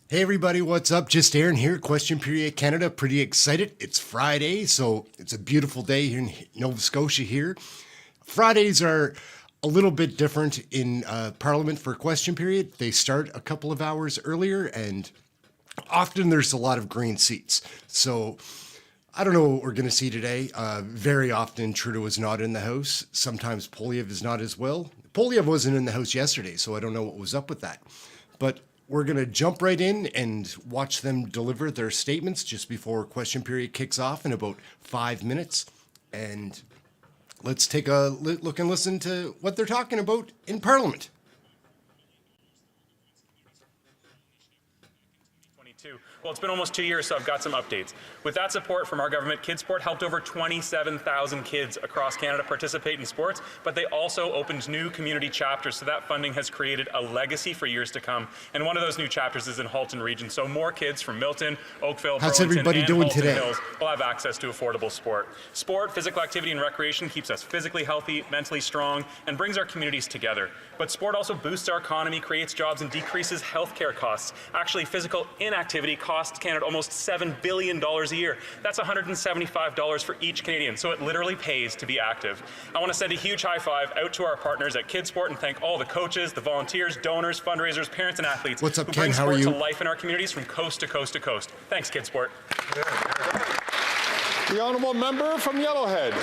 Hey everybody, what's up? Just Ehren here, Question Period Canada. Pretty excited. It's Friday, so it's a beautiful day here in Nova Scotia here. Fridays are a little bit different in Parliament for Question Period. They start a couple of hours earlier and often there's a lot of green seats. So I don't know what we're going to see today. Very often Trudeau is not in the House. Sometimes Poilievre is not as well. Poilievre wasn't in the House yesterday, so I don't know what was up with that. But we're going to jump right in and watch them deliver their statements just before question period kicks off in about 5 minutes. And let's take a look and listen to what they're talking about in Parliament. Well, it's been almost 2 years, so I've got some updates. With that support from our government, KidSport helped over 27,000 kids across Canada participate in sports, but they also opened new community chapters, so that funding has created a legacy for years to come. And one of those new chapters is in Halton Region, so more kids from Milton, Oakville, How's Burlington, everybody and doing Halton today? Hills will have access to affordable sport. Sport, physical activity, and recreation keeps us physically healthy, mentally strong, and brings our communities together. But sport also boosts our economy, creates jobs, and decreases healthcare costs. Actually, physical inactivity costs Canada almost $7 billion a year. That's $175 for each Canadian, so it literally pays to be active. I want to send a huge high five out to our partners at KidSport and thank all the coaches, the volunteers, donors, fundraisers, parents, and athletes What's up, who Ken? bring How are sport you? to life in our communities from coast to coast to coast. Thanks, KidSport. The honourable member from Yellowhead.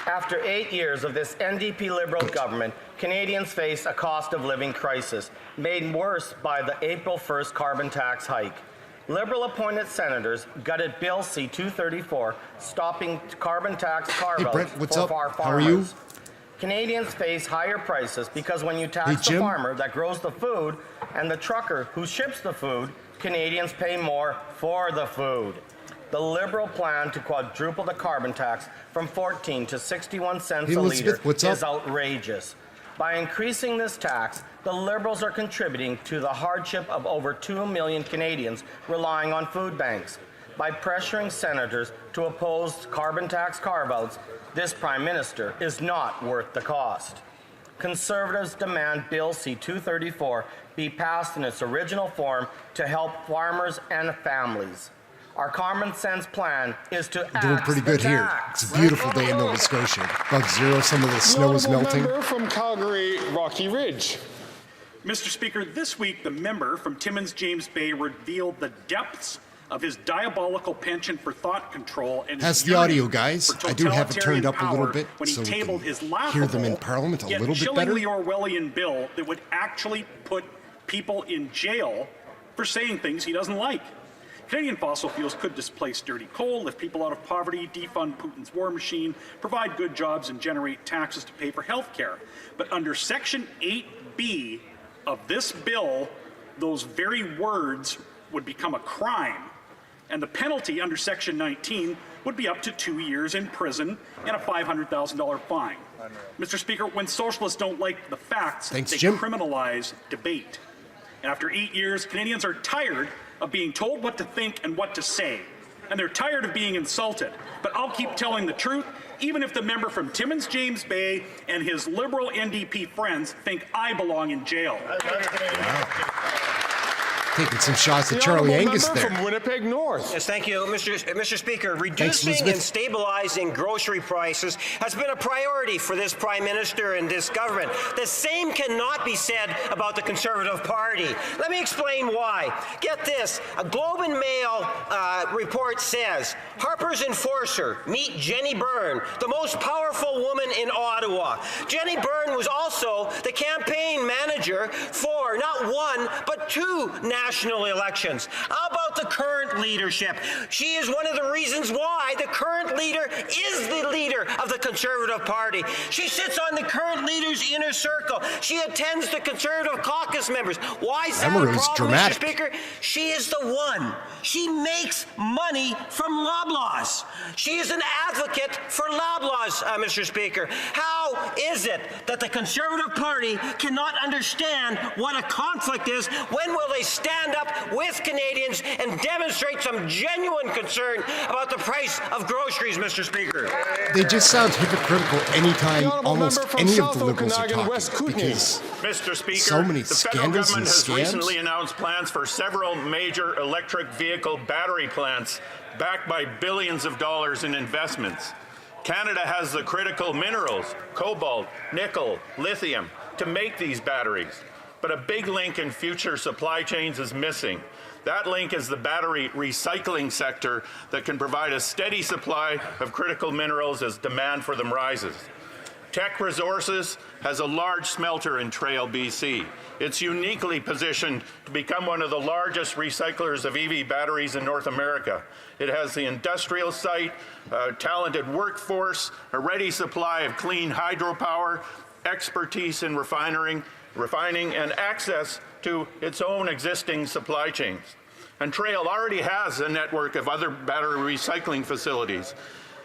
After 8 years of this NDP Liberal government, Canadians face a cost of living crisis, made worse by the April 1st carbon tax hike. Liberal-appointed senators gutted Bill C-234, stopping carbon tax carve-outs for our farmers. How are you? Canadians face higher prices because when you tax the farmer that grows the food and the trucker who ships the food, Canadians pay more for the food. The Liberal plan to quadruple the carbon tax from 14 to 61 cents a litre is outrageous. By increasing this tax, the Liberals are contributing to the hardship of over 2 million Canadians relying on food banks. By pressuring senators to oppose carbon tax carve-outs, this Prime Minister is not worth the cost. Conservatives demand Bill C-234 be passed in its original form to help farmers and families. Our common sense plan is to axe doing pretty good here. It's a beautiful day in Nova Scotia. Above zero, some of the snow is melting. Member from Calgary, Rocky Ridge. Mr. Speaker, this week the member from Timmins James Bay revealed the depths of his diabolical penchant for thought control and has the audio, guys. I do have it turned up a little bit so we can hear them in Parliament a little bit better. Chillingly Orwellian bill that would actually put people in jail for saying things he doesn't like. Canadian fossil fuels could displace dirty coal, lift people out of poverty, defund Putin's war machine, provide good jobs, and generate taxes to pay for health care. But under Section 8B of this bill, those very words would become a crime. And the penalty under Section 19 would be up to 2 years in prison and a $500,000 fine. Mr. Speaker, when socialists don't like the facts, they criminalize debate. And after 8 years, Canadians are tired of being told what to think and what to say. And they're tired of being insulted. But I'll keep telling the truth, even if the member from Timmins James Bay and his Liberal NDP friends think I belong in jail. Taking some shots at Charlie Angus there. From Winnipeg North. Yes, thank you, Mr. Speaker. Reducing and stabilizing grocery prices has been a priority for this Prime Minister and this government. The same cannot be said about the Conservative Party. Let me explain why. Get this. A Globe and Mail report says, Harper's enforcer, meet Jenny Byrne, the most powerful woman in Ottawa. Jenny Byrne was also the campaign manager for not one, but two national elections. How about the current leadership? She is one of the reasons why the current leader is the leader of the Conservative Party. She sits on the current leader's inner circle. She attends the Conservative caucus members. Why is that a problem, Mr. Speaker? She is the one. She makes money from Loblaws. She is an advocate for Loblaws, Mr. Speaker. How How is it that the Conservative Party cannot understand what a conflict is? When will they stand up with Canadians and demonstrate some genuine concern about the price of groceries, Mr. Speaker? They just sound hypocritical anytime almost any of the Liberals are Okanagan, West talking, Kootenay. because Mr. Speaker, so many the federal scandals government and has scams. recently announced plans for several major electric vehicle battery plants backed by billions of dollars in investments. Canada has the critical minerals, cobalt, nickel, lithium, to make these batteries. But a big link in future supply chains is missing. That link is the battery recycling sector that can provide a steady supply of critical minerals as demand for them rises. Teck Resources has a large smelter in Trail, BC. It's uniquely positioned to become one of the largest recyclers of EV batteries in North America. It has the industrial site, a talented workforce, a ready supply of clean hydropower, expertise in refining, and access to its own existing supply chains. And Trail already has a network of other battery recycling facilities.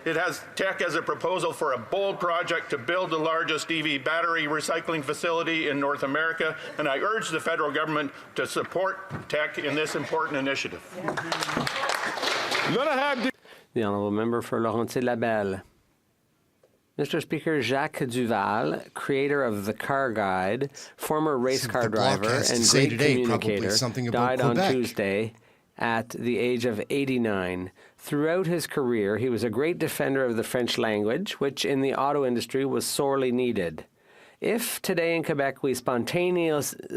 It has Teck as a proposal for a bold project to build the largest EV battery recycling facility in North America, and I urge the federal government to support Teck in this important initiative. The Honourable Member for Laurentides-Labelle. Mr. Speaker, Jacques Duval, creator of The Car Guide, former race car driver and great communicator, died on Tuesday at the age of 89. Throughout his career, he was a great defender of the French language, which in the auto industry was sorely needed. If today in Quebec we spontaneously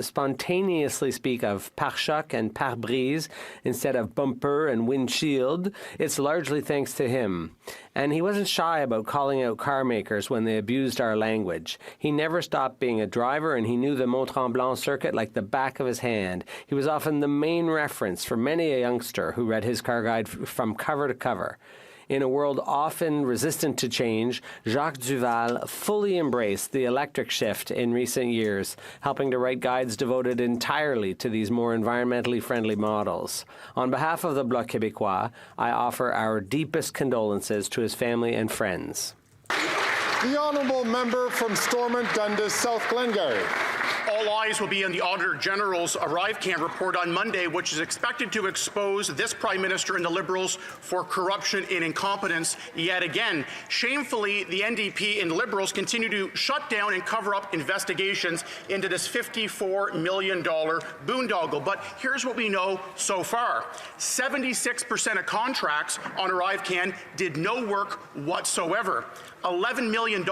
speak of pare-choc and pare-brise instead of bumper and windshield, it's largely thanks to him. And he wasn't shy about calling out car makers when they abused our language. He never stopped being a driver, and he knew the Mont-Tremblant circuit like the back of his hand. He was often the main reference for many a youngster who read his car guide from cover to cover. In a world often resistant to change, Jacques Duval fully embraced the electric shift in recent years, helping to write guides devoted entirely to these more environmentally friendly models. On behalf of the Bloc Québécois, I offer our deepest condolences to his family and friends. The Honourable Member from Stormont Dundas, South Glengarry. All eyes will be on the Auditor General's ArriveCan report on Monday, which is expected to expose this Prime Minister and the Liberals for corruption and incompetence yet again. Shamefully, the NDP and Liberals continue to shut down and cover up investigations into this $54 million boondoggle. But here's what we know so far. 76% of contracts on ArriveCan did no work whatsoever. $11 million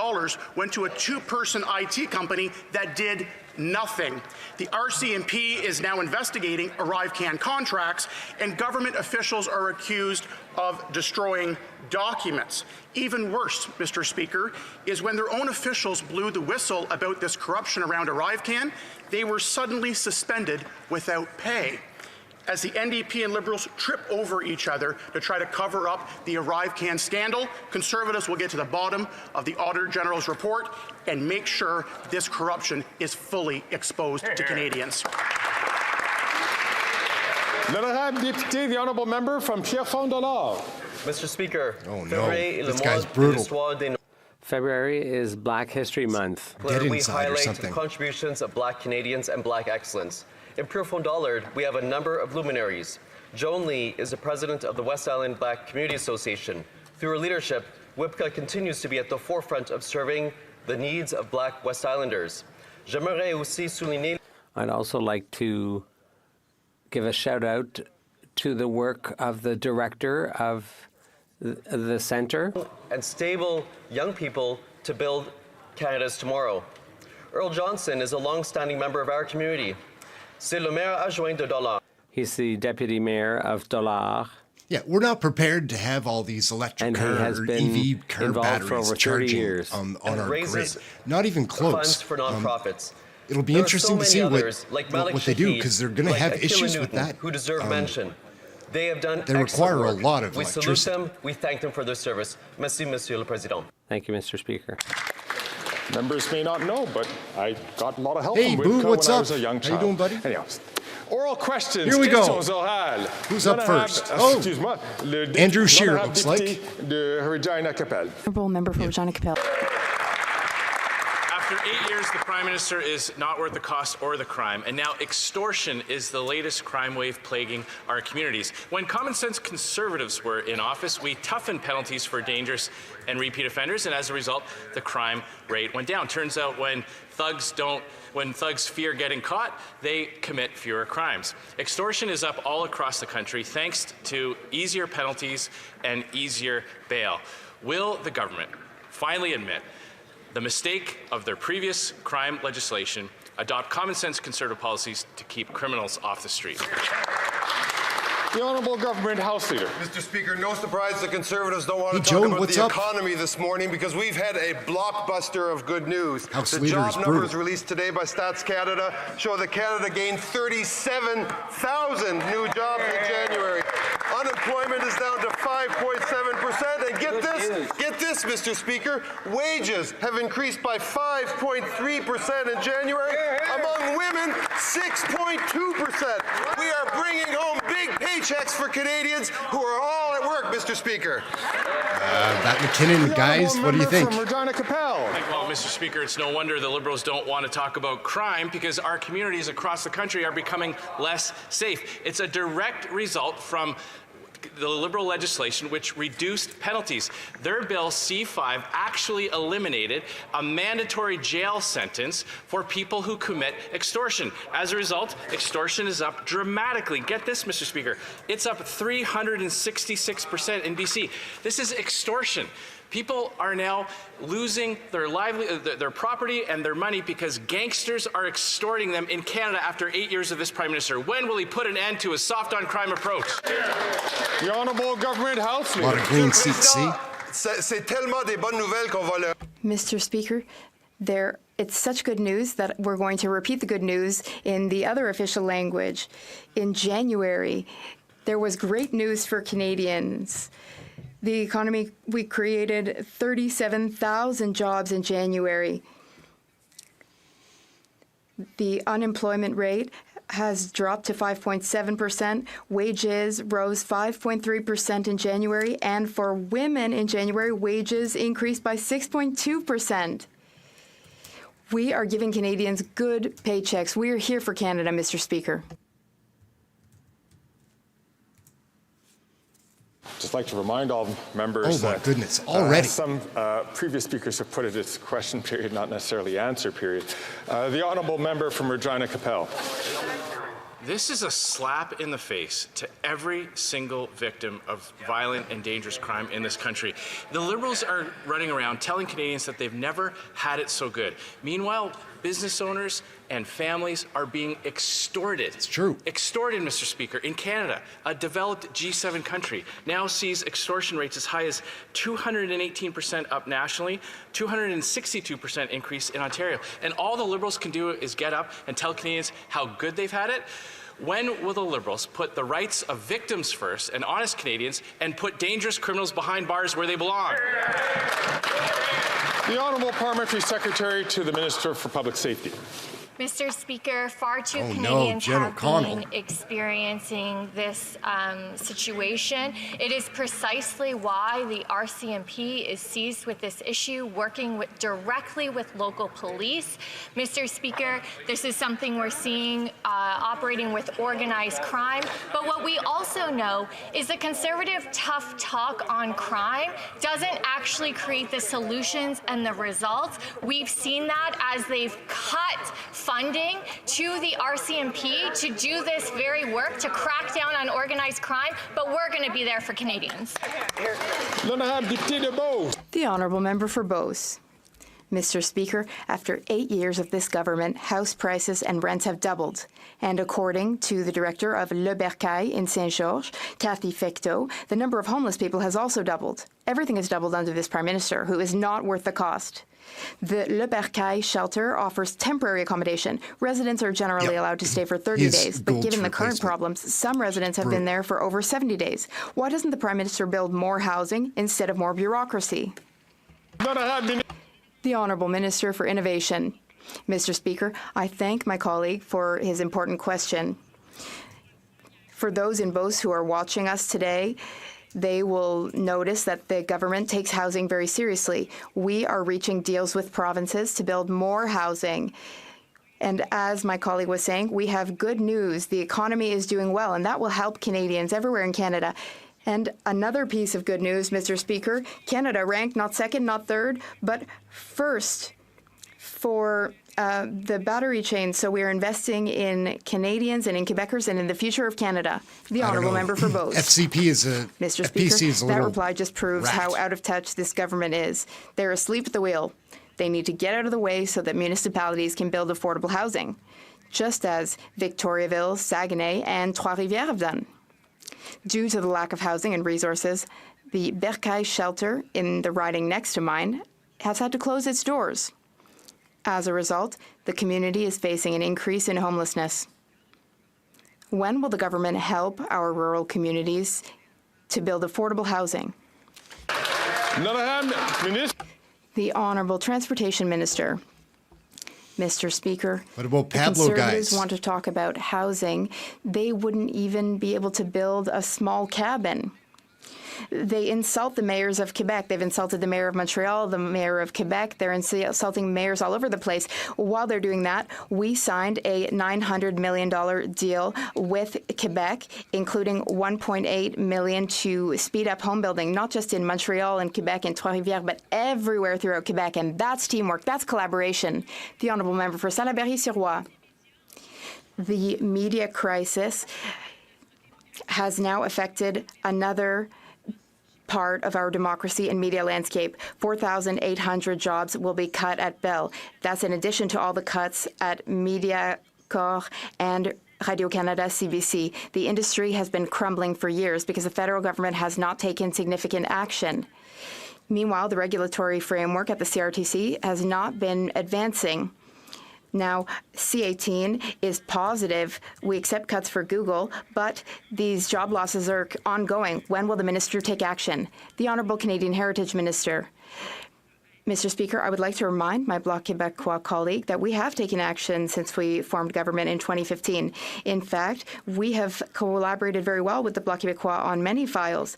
went to a two-person IT company that did nothing. The RCMP is now investigating ArriveCan contracts, and government officials are accused of destroying documents. Even worse, Mr. Speaker, is when their own officials blew the whistle about this corruption around ArriveCan, they were suddenly suspended without pay. As the NDP and Liberals trip over each other to try to cover up the ArriveCan scandal, Conservatives will get to the bottom of the Auditor General's report and make sure this corruption is fully exposed to Canadians. L'honorable député, the Honourable Member from Pierrefonds-Dollard. Mr. Speaker, oh no, this guy's brutal. February is Black History Month. Dead we inside or highlight something. the contributions of Black Canadians and Black excellence. In Pierrefonds-Dollard, we have a number of luminaries. Joan Lee is the president of the West Island Black Community Association. Through her leadership, WIPCA continues to be at the forefront of serving the needs of Black West Islanders. J'aimerais aussi souligner. I'd also like to give a shout out to the work of the director of the centre. And stable young people to build Canada's tomorrow. Earl Johnson is a long-standing member of our community. C'est le maire adjoint de Dollard. He's the deputy mayor of Dollard. Yeah, we're not prepared to have all these electric car or EV car batteries charging on our grid. Not even close. Funds for nonprofits. It'll be interesting to see what they do, because they're going to have issues with that. Who deserve mention. They have done They require a lot of electricity. We salute them. We thank them for their service. Merci, Monsieur le Président. Thank you, Mr. Speaker. Members may not know, but I got a lot of help hey, from Boo, WIPCA what's when up? I was a young child. How you doing, buddy? Anyhow, oral questions. Here we go. Who's up first? Excuse-moi. Andrew Scheer, looks like. De Regina Capel. Honourable Member for Regina Capel. After 8 years, the Prime Minister is not worth the cost or the crime, and now extortion is the latest crime wave plaguing our communities. When common sense Conservatives were in office, we toughened penalties for dangerous and repeat offenders, and as a result, the crime rate went down. Turns out when thugs fear getting caught, they commit fewer crimes. Extortion is up all across the country thanks to easier penalties and easier bail. Will the government finally admit the mistake of their previous crime legislation, adopt common sense Conservative policies to keep criminals off the street? The Honourable Government House Leader. Mr. Speaker, no surprise the Conservatives don't want to talk about the economy this morning because we've had a blockbuster of good news. The job numbers released today by Stats Canada show that Canada gained 37,000 new jobs in January. Unemployment is down to 5.7%, and get this, Mr. Speaker, wages have increased by 5.3% in January. Among women, 6.2%. We are bringing home big paychecks for Canadians who are all at work, Mr. Speaker. That McKinnon, guys, what do you think? Well, Mr. Speaker, it's no wonder the Liberals don't want to talk about crime because our communities across the country are becoming less safe. It's a direct result from the Liberal legislation which reduced penalties. Their bill C5 actually eliminated a mandatory jail sentence for people who commit extortion. As a result, extortion is up dramatically. Get this, Mr. Speaker, it's up 366% in BC. This is extortion. People are now losing their their property and their money because gangsters are extorting them in Canada after 8 years of this Prime Minister. When will he put an end to his soft-on-crime approach? The Honourable Government House Leader. A lot of green seats, see? Mr. Speaker, it's such good news that we're going to repeat the good news in the other official language. In January, there was great news for Canadians. The economy, we created 37,000 jobs in January. The unemployment rate has dropped to 5.7%. Wages rose 5.3% in January. And for women in January, wages increased by 6.2%. We are giving Canadians good paychecks. We are here for Canada, Mr. Speaker. Just like to remind all members that already. Some previous speakers have put it as question period, not necessarily answer period. The honourable member from Regina Capel. This is a slap in the face to every single victim of violent and dangerous crime in this country. The Liberals are running around telling Canadians that they've never had it so good. Meanwhile, business owners and families are being extorted. It's true. Extorted, Mr. Speaker, in Canada, a developed G7 country, now sees extortion rates as high as 218% up nationally, 262% increase in Ontario. And all the Liberals can do is get up and tell Canadians how good they've had it. When will the Liberals put the rights of victims first and honest Canadians and put dangerous criminals behind bars where they belong? The Honourable Parliamentary Secretary to the Minister for Public Safety. Mr. Speaker, far too Canadians have been experiencing this situation. It is precisely why the RCMP is seized with this issue, working directly with local police. Mr. Speaker, this is something we're seeing operating with organized crime. But what we also know is the Conservative tough talk on crime doesn't actually create the solutions and the results. We've seen that as they've cut funding to the RCMP to do this very work, to crack down on organized crime, but we're going to be there for Canadians. The Honourable Member for Beauce. Mr. Speaker, after 8 years of this government, house prices and rents have doubled. And according to the director of Le Bercail in Saint-Georges, Cathy Fecteau, the number of homeless people has also doubled. Everything has doubled under this Prime Minister, who is not worth the cost. The Le Bercail shelter offers temporary accommodation. Residents are generally allowed to stay for 30 days, but given the current problems, some residents have been there for over 70 days. Why doesn't the Prime Minister build more housing instead of more bureaucracy? The Honourable Minister for Innovation. Mr. Speaker, I thank my colleague for his important question. For those in Beauce who are watching us today, they will notice that the government takes housing very seriously. We are reaching deals with provinces to build more housing. And as my colleague was saying, we have good news. The economy is doing well, and that will help Canadians everywhere in Canada. And another piece of good news, Mr. Speaker, Canada ranked not second, not third, but first for the battery chain. So we are investing in Canadians and in Quebecers and in the future of Canada. The honourable member for both. FCP is a Mr. FPC Speaker, is a that little reply just proves how out of touch this government is. They're asleep at the wheel. They need to get out of the way so that municipalities can build affordable housing, just as Victoriaville, Saguenay, and Trois-Rivières have done. Due to the lack of housing and resources, the Bercaille shelter in the riding next to mine has had to close its doors. As a result, the community is facing an increase in homelessness. When will the government help our rural communities to build affordable housing? The Honourable Transportation Minister. Mr. Speaker, what about Pablo, the Conservatives guys? want to talk about housing. They wouldn't even be able to build a small cabin. They insult the mayors of Quebec. They've insulted the mayor of Montreal, the mayor of Quebec. They're insulting mayors all over the place. While they're doing that, we signed a $900 million deal with Quebec, including $1.8 million to speed up home building, not just in Montreal and Quebec and Trois-Rivières, but everywhere throughout Quebec. And that's teamwork. That's collaboration. The honourable member for Salaberry-sur-Roi. The media crisis has now affected another part of our democracy and media landscape. 4,800 jobs will be cut at Bell. That's in addition to all the cuts at Mediacorp and Radio-Canada CBC. The industry has been crumbling for years because the federal government has not taken significant action. Meanwhile, the regulatory framework at the CRTC has not been advancing. Now, C18 is positive. We accept cuts for Google, but these job losses are ongoing. When will the minister take action? The Honourable Canadian Heritage Minister. Mr. Speaker, I would like to remind my Bloc Québécois colleague that we have taken action since we formed government in 2015. In fact, we have collaborated very well with the Bloc Québécois on many files.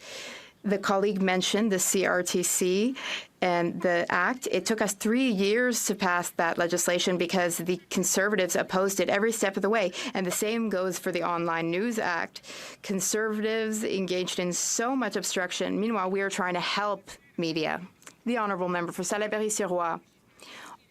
The colleague mentioned the CRTC and the Act. It took us 3 years to pass that legislation because the Conservatives opposed it every step of the way. And the same goes for the Online News Act. Conservatives engaged in so much obstruction. Meanwhile, we are trying to help media. The honourable member for Salaberry-sur-Roi.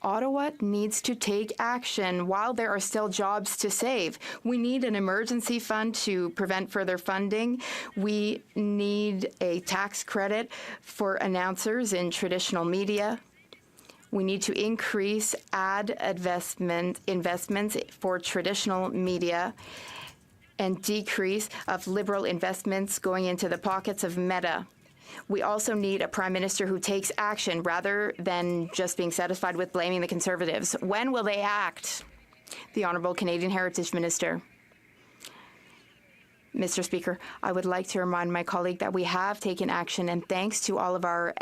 Ottawa needs to take action while there are still jobs to save. We need an emergency fund to prevent further funding. We need a tax credit for announcers in traditional media. We need to increase ad investments for traditional media and decrease of liberal investments going into the pockets of Meta. We also need a Prime Minister who takes action rather than just being satisfied with blaming the Conservatives. When will they act? The Honourable Canadian Heritage Minister. Mr. Speaker, I would like to remind my colleague that we have taken action, and thanks to all of our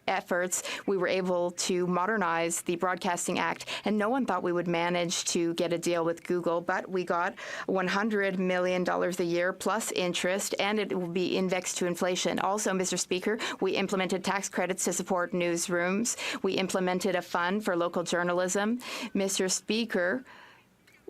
efforts, we were able to modernize the Broadcasting Act, and no one thought we would manage to get a deal with Google, but we got $100 million a year plus interest, and it will be indexed to inflation. Also, Mr. Speaker, we implemented tax credits to support newsrooms. We implemented a fund for local journalism. Mr. Speaker,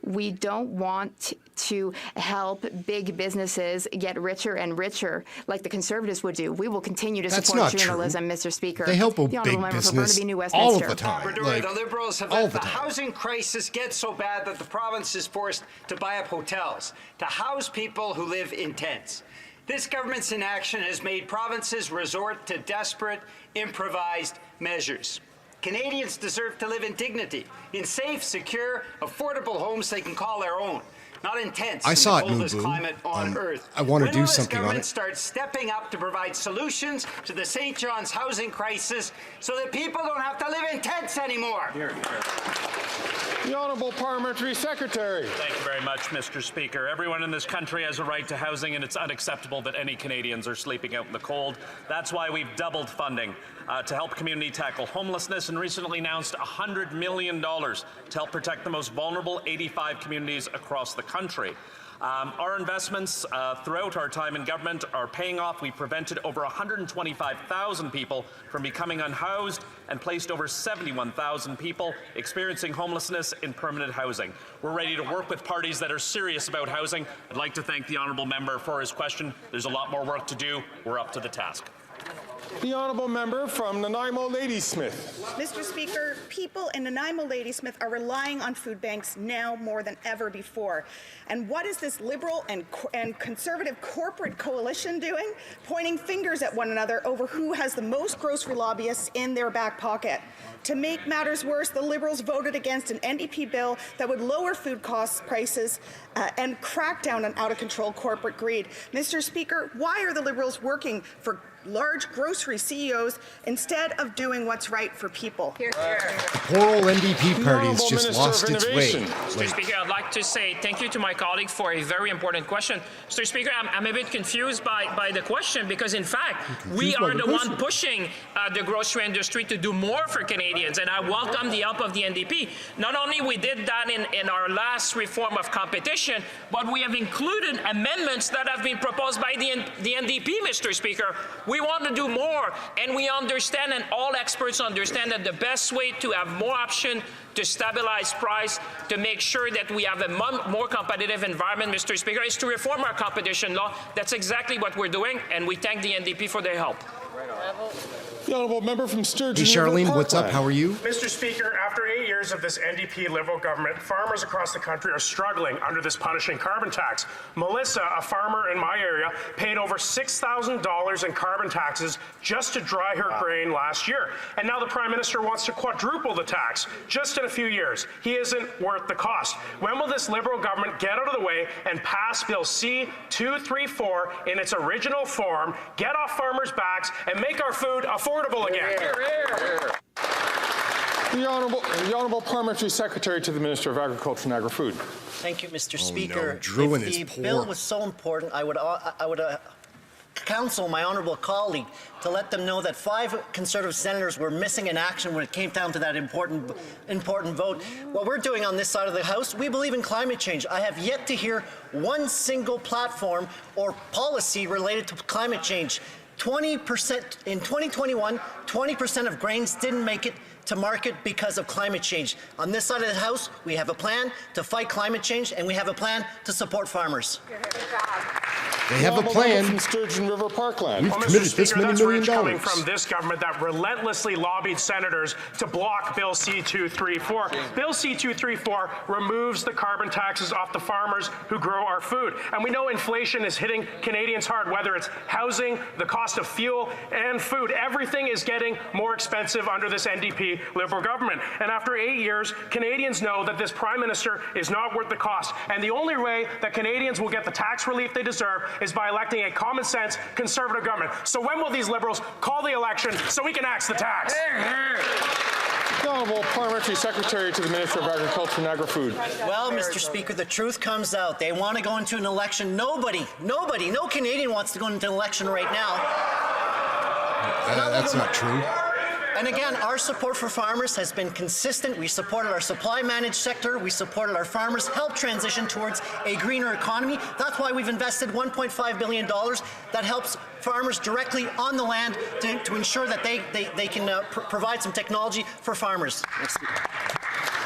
we don't want to help big businesses get richer and richer like the Conservatives would do. We will continue to support journalism, Mr. Speaker. They help a big business all of the time. The Liberals have let the housing crisis get so bad that the province is forced to buy up hotels to house people who live in tents. This government's inaction has made provinces resort to desperate, improvised measures. Canadians deserve to live in dignity, in safe, secure, affordable homes they can call their own, not in tents in the coldest climate on Earth. I want to do something on it. When will this government start stepping up to provide solutions to the St. John's housing crisis so that people don't have to live in tents anymore? The Honourable Parliamentary Secretary. Thank you very much, Mr. Speaker. Everyone in this country has a right to housing, and it's unacceptable that any Canadians are sleeping out in the cold. That's why we've doubled funding to help community tackle homelessness and recently announced $100 million to help protect the most vulnerable 85 communities across the country. Our investments throughout our time in government are paying off. We prevented over 125,000 people from becoming unhoused and placed over 71,000 people experiencing homelessness in permanent housing. We're ready to work with parties that are serious about housing. I'd like to thank the honourable member for his question. There's a lot more work to do. We're up to the task. The honourable member from Nanaimo Ladysmith. Mr. Speaker, people in Nanaimo Ladysmith are relying on food banks now more than ever before. And what is this Liberal and Conservative corporate coalition doing? Pointing fingers at one another over who has the most grocery lobbyists in their back pocket. To make matters worse, the Liberals voted against an NDP bill that would lower food cost prices and crack down on out-of-control corporate greed. Mr. Speaker, why are the Liberals working for large grocery CEOs instead of doing what's right for people? Poor old NDP party has just lost its way. Mr. Speaker, I'd like to say thank you to my colleague for a very important question. Mr. Speaker, I'm a bit confused by the question because, in fact, we are the one pushing the grocery industry to do more for Canadians, and I welcome the help of the NDP. Not only we did that in our last reform of competition, but we have included amendments that have been proposed by the NDP, Mr. Speaker. We want to do more, and we understand, and all experts understand, that the best way to have more option to stabilize price, to make sure that we have a more competitive environment, Mr. Speaker, is to reform our competition law. That's exactly what we're doing, and we thank the NDP for their help. The honourable member from Sturgeon. Hey, Charlene, what's up? How are you? Mr. Speaker, after 8 years of this NDP Liberal government, farmers across the country are struggling under this punishing carbon tax. Melissa, a farmer in my area, paid over $6,000 in carbon taxes just to dry her grain last year. And now the Prime Minister wants to quadruple the tax just in a few years. He isn't worth the cost. When will this Liberal government get out of the way and pass Bill C-234 in its original form, get off farmers' backs, and make our food affordable again? The Honourable Parliamentary Secretary to the Minister of Agriculture and Agri-Food. Thank you, Mr. Speaker. No. Druin if is the poor. bill was so important, I would counsel my honourable colleague to let them know that 5 Conservative senators were missing in action when it came down to that important vote. What we're doing on this side of the House, we believe in climate change. I have yet to hear one single platform or policy related to climate change. 20% in 2021, 20% of grains didn't make it to market because of climate change. On this side of the House, we have a plan to fight climate change, and we have a plan to support farmers. They have a plan. From Sturgeon River Parkland. We've committed this many $1 million. Coming from this government that relentlessly lobbied senators to block Bill C-234. Bill C-234 removes the carbon taxes off the farmers who grow our food. And we know inflation is hitting Canadians hard, whether it's housing, the cost of fuel, and food. Everything is getting more expensive under this NDP Liberal government. And after 8 years, Canadians know that this Prime Minister is not worth the cost. And the only way that Canadians will get the tax relief they deserve is by electing a common-sense Conservative government. So when will these Liberals call the election so we can axe the tax? The Honourable Parliamentary Secretary to the Minister of Agriculture and Agri-Food. Well, Mr. Speaker, the truth comes out. They want to go into an election. No Canadian wants to go into an election right now. That's not true. And again, our support for farmers has been consistent. We supported our supply managed sector. We supported our farmers' help transition towards a greener economy. That's why we've invested $1.5 billion that helps farmers directly on the land to ensure that they can provide some technology for farmers.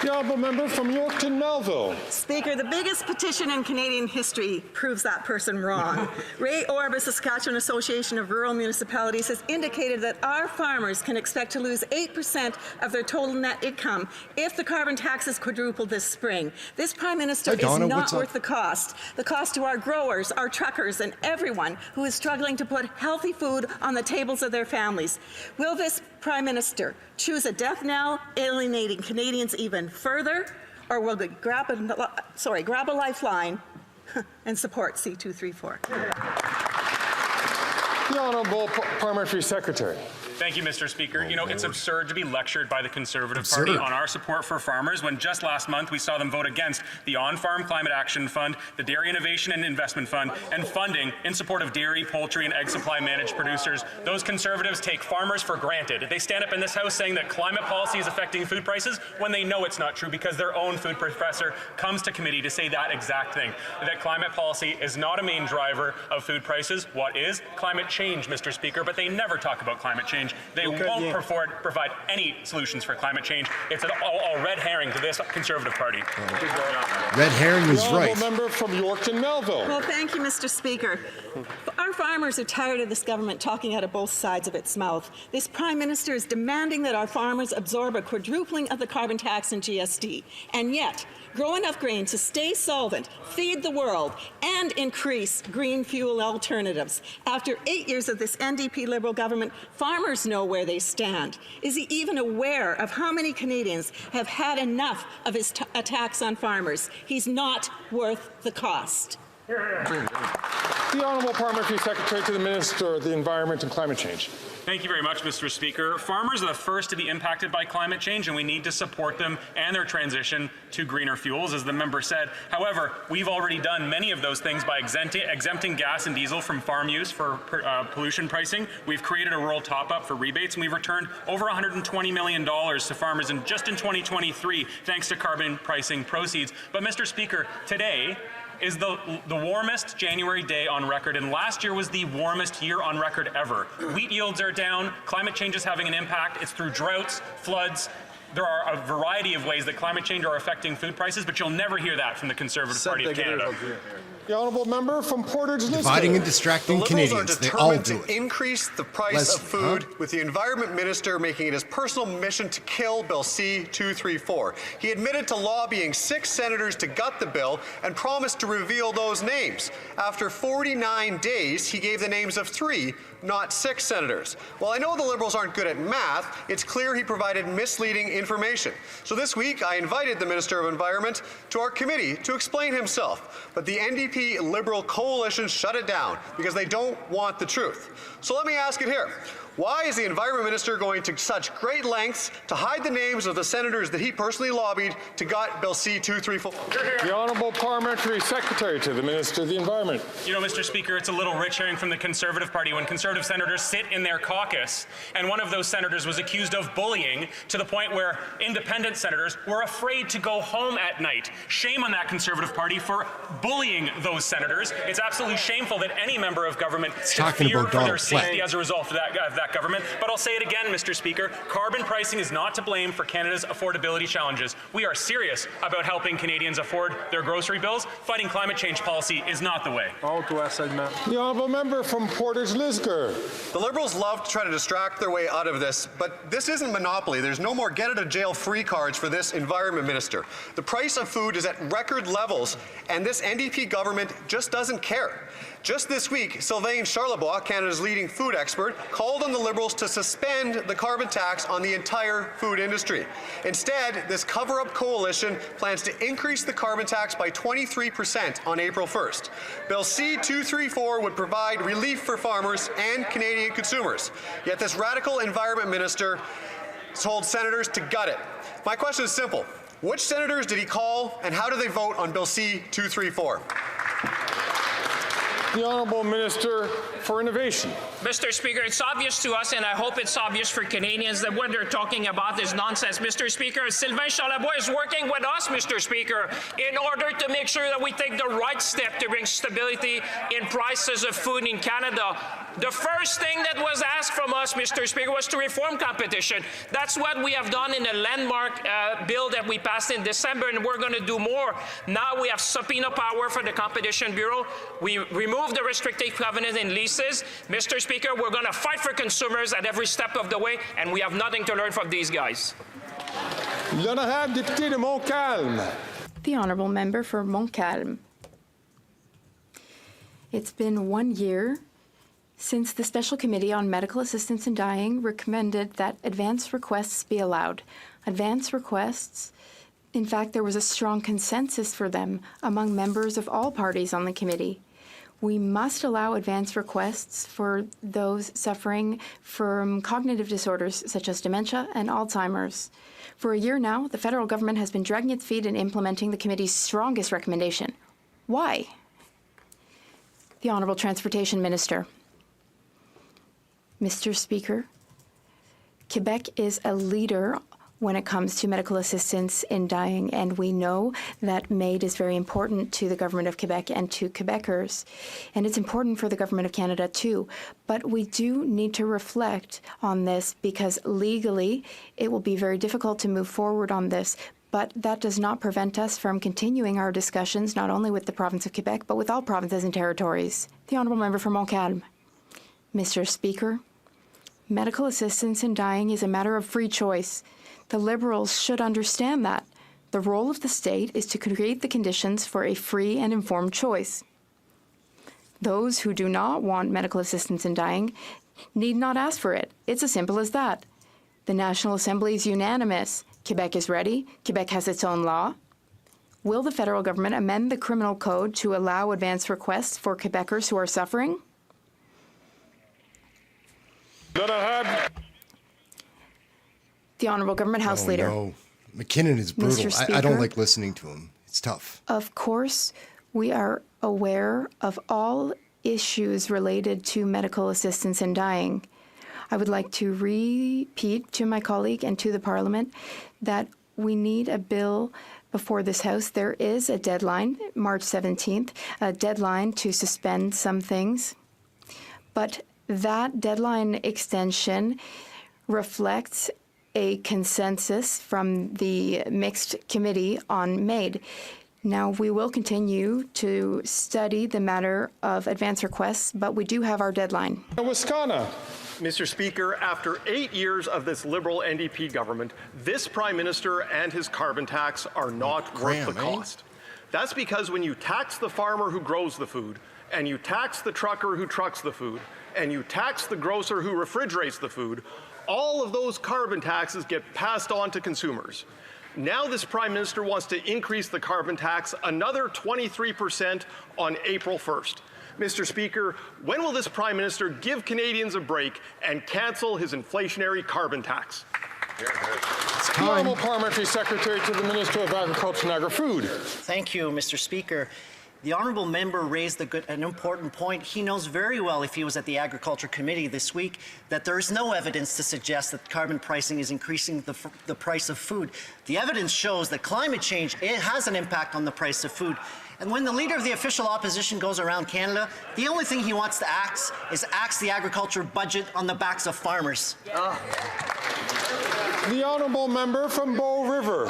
The honourable member from Yorkton Melville. Speaker, the biggest petition in Canadian history proves that person wrong. Ray Orb, the Saskatchewan Association of Rural Municipalities, has indicated that our farmers can expect to lose 8% of their total net income if the carbon tax is quadrupled this spring. This Prime Minister is not worth the cost. The cost to our growers, our truckers, and everyone who is struggling to put healthy food on the tables of their families. Will this Prime Minister choose a death knell, alienating Canadians even further, or will they grab a lifeline and support C-234? The Honourable Parliamentary Secretary. Thank you, Mr. Speaker. You know, it's absurd to be lectured by the Conservative Party on our support for farmers when just last month we saw them vote against the On-Farm Climate Action Fund, the Dairy Innovation and Investment Fund, and funding in support of dairy, poultry, and egg supply managed producers. Those Conservatives take farmers for granted. They stand up in this House saying that climate policy is affecting food prices when they know it's not true because their own food professor comes to committee to say that exact thing, that climate policy is not a main driver of food prices. What is? Climate change, Mr. Speaker, but they never talk about climate change. They won't provide any solutions for climate change. It's all red herring to this Conservative Party. Red herring is right. Member from Yorkton Melville. Well, thank you, Mr. Speaker. Our farmers are tired of this government talking out of both sides of its mouth. This Prime Minister is demanding that our farmers absorb a quadrupling of the carbon tax and GST. And yet, grow enough grain to stay solvent, feed the world, and increase green fuel alternatives. After 8 years of this NDP Liberal government, farmers know where they stand. Is he even aware of how many Canadians have had enough of his attacks on farmers? He's not worth the cost. The Honourable Parliamentary Secretary to the Minister of the Environment and Climate Change. Thank you very much, Mr. Speaker. Farmers are the first to be impacted by climate change, and we need to support them and their transition to greener fuels, as the member said. However, we've already done many of those things by exempting gas and diesel from farm use for pollution pricing. We've created a rural top-up for rebates, and we've returned over $120 million to farmers just in 2023, thanks to carbon pricing proceeds. But, Mr. Speaker, today is the warmest January day on record, and last year was the warmest year on record ever. Wheat yields are down, climate change is having an impact. It's through droughts, floods. There are a variety of ways that climate change are affecting food prices, but you'll never hear that from the Conservative Party of Canada. The Honourable Member from Portage Lisbon. Dividing and distracting Canadians. They all do it. The Liberals are determined to increase the price of food, with the Environment Minister making it his personal mission to kill Bill C-234. He admitted to lobbying 6 senators to gut the bill and promised to reveal those names. After 49 days, he gave the names of 3, not 6 senators. While I know the Liberals aren't good at math, it's clear he provided misleading information. So this week, I invited the Minister of Environment to our committee to explain himself. But the NDP Liberal coalition shut it down because they don't want the truth. So let me ask it here. Why is the Environment Minister going to such great lengths to hide the names of the senators that he personally lobbied to gut Bill C-234? The Honourable Parliamentary Secretary to the Minister of the Environment. You know, Mr. Speaker, it's a little rich hearing from the Conservative Party when Conservative senators sit in their caucus, and one of those senators was accused of bullying to the point where independent senators were afraid to go home at night. Shame on that Conservative Party for bullying those senators. It's absolutely shameful that any member of government should fear for their safety as a result of that government. But I'll say it again, Mr. Speaker, carbon pricing is not to blame for Canada's affordability challenges. We are serious about helping Canadians afford their grocery bills. Fighting climate change policy is not the way. The Honourable Member from Portage Lisgar. The Liberals love to try to distract their way out of this, but this isn't Monopoly. There's no more get-out-of-jail-free cards for this Environment Minister. The price of food is at record levels, and this NDP government just doesn't care. Just this week, Sylvain Charlebois, Canada's leading food expert, called on the Liberals to suspend the carbon tax on the entire food industry. Instead, this cover-up coalition plans to increase the carbon tax by 23% on April 1st. Bill C-234 would provide relief for farmers and Canadian consumers. Yet this radical Environment Minister told senators to gut it. My question is simple. Which senators did he call, and how do they vote on Bill C-234? The Honourable Minister for Innovation. Mr. Speaker, it's obvious to us, and I hope it's obvious for Canadians, that what they're talking about is nonsense. Mr. Speaker, Sylvain Charlebois is working with us, Mr. Speaker, in order to make sure that we take the right step to bring stability in prices of food in Canada. The first thing that was asked from us, Mr. Speaker, was to reform competition. That's what we have done in the landmark bill that we passed in December, and we're going to do more. Now we have subpoena power for the Competition Bureau. We removed the restrictive covenant in leases. Mr. Speaker, we're going to fight for consumers at every step of the way, and we have nothing to learn from these guys. L'honorable député de Montcalm. The Honourable Member for Montcalm. It's been 1 year since the Special Committee on Medical Assistance in Dying recommended that advance requests be allowed. Advance requests, in fact, there was a strong consensus for them among members of all parties on the committee. We must allow advance requests for those suffering from cognitive disorders such as dementia and Alzheimer's. For a year now, the federal government has been dragging its feet in implementing the committee's strongest recommendation. Why? The Honourable Transportation Minister. Mr. Speaker, Quebec is a leader when it comes to medical assistance in dying, and we know that MAID is very important to the Government of Quebec and to Quebecers, and it's important for the Government of Canada too. But we do need to reflect on this because legally it will be very difficult to move forward on this, but that does not prevent us from continuing our discussions not only with the province of Quebec but with all provinces and territories. The Honourable Member for Montcalm. Mr. Speaker, medical assistance in dying is a matter of free choice. The Liberals should understand that. The role of the state is to create the conditions for a free and informed choice. Those who do not want medical assistance in dying need not ask for it. It's as simple as that. The National Assembly is unanimous. Quebec is ready. Quebec has its own law. Will the federal government amend the criminal code to allow advance requests for Quebecers who are suffering? The Honourable Government House Leader. No, McKinnon is brutal. I don't like listening to him. It's tough. Of course, we are aware of all issues related to medical assistance in dying. I would like to repeat to my colleague and to the Parliament that we need a bill before this House. There is a deadline, March 17th, a deadline to suspend some things. But that deadline extension reflects a consensus from the mixed committee on MAID. Now, we will continue to study the matter of advance requests, but we do have our deadline. Mr. Speaker, after 8 years of this Liberal NDP government, this Prime Minister and his carbon tax are not worth the cost. That's because when you tax the farmer who grows the food, and you tax the trucker who trucks the food, and you tax the grocer who refrigerates the food, all of those carbon taxes get passed on to consumers. Now this Prime Minister wants to increase the carbon tax another 23% on April 1st. Mr. Speaker, when will this Prime Minister give Canadians a break and cancel his inflationary carbon tax? The Honourable Parliamentary Secretary to the Minister of Agriculture and Agri-Food. Thank you, Mr. Speaker. The honourable member raised an important point. He knows very well, if he was at the Agriculture Committee this week, that there is no evidence to suggest that carbon pricing is increasing the price of food. The evidence shows that climate change has an impact on the price of food. And when the leader of the official opposition goes around Canada, the only thing he wants to axe is axe the agriculture budget on the backs of farmers. The honourable member from Bow River.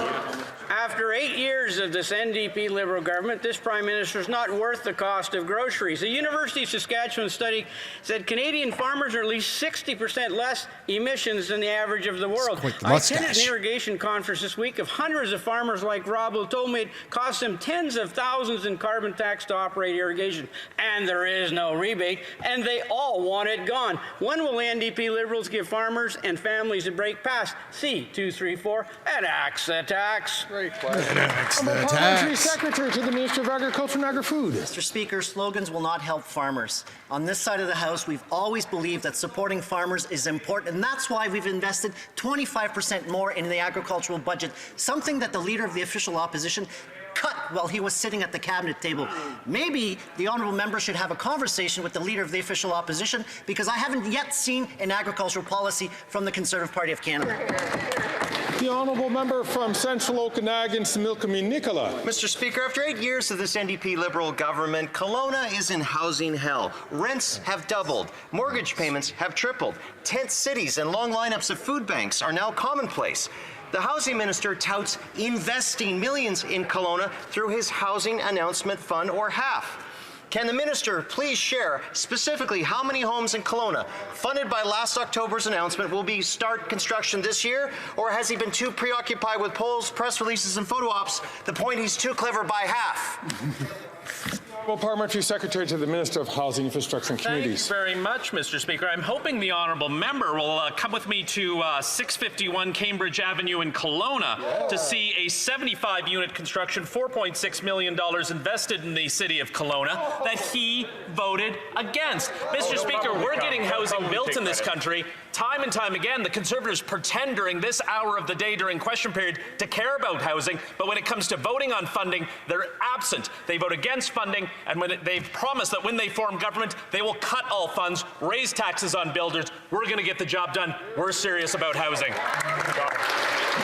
After 8 years of this NDP Liberal government, this Prime Minister is not worth the cost of groceries. A University of Saskatchewan study said Canadian farmers are at least 60% less emissions than the average of the world. I attended an irrigation conference this week of hundreds of farmers like Rob who told me it costs them tens of thousands in carbon tax to operate irrigation. And there is no rebate, and they all want it gone. When will NDP Liberals give farmers and families a break past C234 and axe the tax? Parliamentary Secretary to the Minister of Agriculture and Agri-Food. Mr. Speaker, slogans will not help farmers. On this side of the House, we've always believed that supporting farmers is important, and that's why we've invested 25% more in the agricultural budget, something that the leader of the official opposition cut while he was sitting at the cabinet table. Maybe the honourable member should have a conversation with the leader of the official opposition, because I haven't yet seen an agricultural policy from the Conservative Party of Canada. The honourable member from Central Okanagan, Similkameen Nicola. Mr. Speaker, after 8 years of this NDP Liberal government, Colona is in housing hell. Rents have doubled. Mortgage payments have tripled. Tent cities and long lineups of food banks are now commonplace. The housing minister touts investing millions in Colona through his housing announcement fund, or HAF. Can the minister please share specifically how many homes in Colona, funded by last October's announcement, will start construction this year? Or has he been too preoccupied with polls, press releases, and photo ops, the point he's too clever by half? Parliamentary Secretary to the Minister of Housing, Infrastructure and Communities. Thank you very much, Mr. Speaker. I'm hoping the honourable member will come with me to 651 Cambridge Avenue in Colona to see a 75-unit construction, $4.6 million invested in the city of Colona that he voted against. Mr. Speaker, we're getting housing built in this country. Time and time again, the Conservatives pretend during this hour of the day during question period to care about housing, but when it comes to voting on funding, they're absent. They vote against funding, and when they've promised that when they form government, they will cut all funds, raise taxes on builders. We're going to get the job done. We're serious about housing.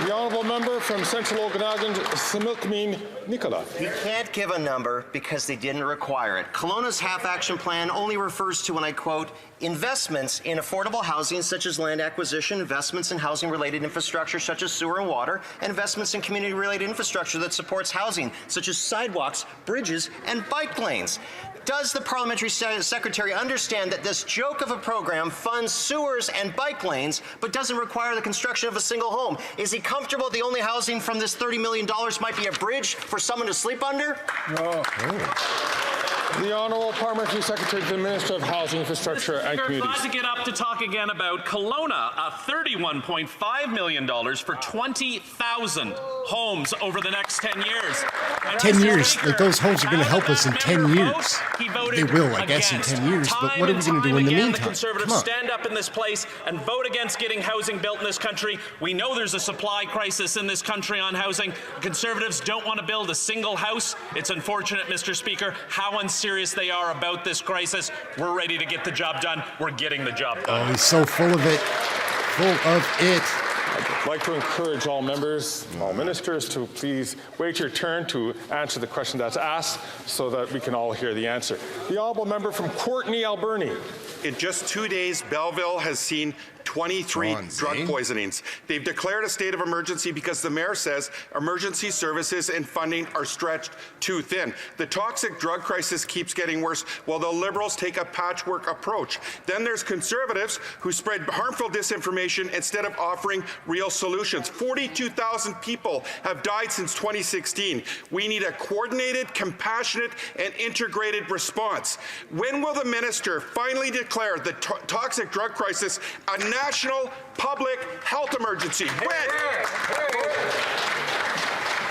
The honourable member from Central Okanagan, Similkameen Nicola. You can't give a number because they didn't require it. Kelowna's half-action plan only refers to, and I quote, investments in affordable housing such as land acquisition, investments in housing-related infrastructure such as sewer and water, and investments in community-related infrastructure that supports housing such as sidewalks, bridges, and bike lanes. Does the Parliamentary Secretary understand that this joke of a program funds sewers and bike lanes but doesn't require the construction of a single home? Is he comfortable the only housing from this $30 million might be a bridge for someone to sleep under? No. The Honourable Parliamentary Secretary to the Minister of Housing, Infrastructure and Communities. Glad to get up to talk again about Colona, $31.5 million for 20,000 homes over the next 10 years. And 10 years, like those homes are going to help us in 10 years. They will, I guess, in 10 years, but what are we going to do in the meantime? The Conservatives stand up in this place and vote against getting housing built in this country. We know there's a supply crisis in this country on housing. The Conservatives don't want to build a single house. It's unfortunate, Mr. Speaker, how unserious they are about this crisis. We're ready to get the job done. We're getting the job done. Oh, he's so full of it. Full of it. I'd like to encourage all members, all ministers, to please wait your turn to answer the question that's asked so that we can all hear the answer. The honourable member from Courtenay, Alberni. In just 2 days, Belleville has seen 23 drug poisonings. They've declared a state of emergency because the mayor says emergency services and funding are stretched too thin. The toxic drug crisis keeps getting worse while the Liberals take a patchwork approach. Then there's Conservatives who spread harmful disinformation instead of offering real solutions. 42,000 people have died since 2016. We need a coordinated, compassionate, and integrated response. When will the minister finally declare the toxic drug crisis a national public health emergency?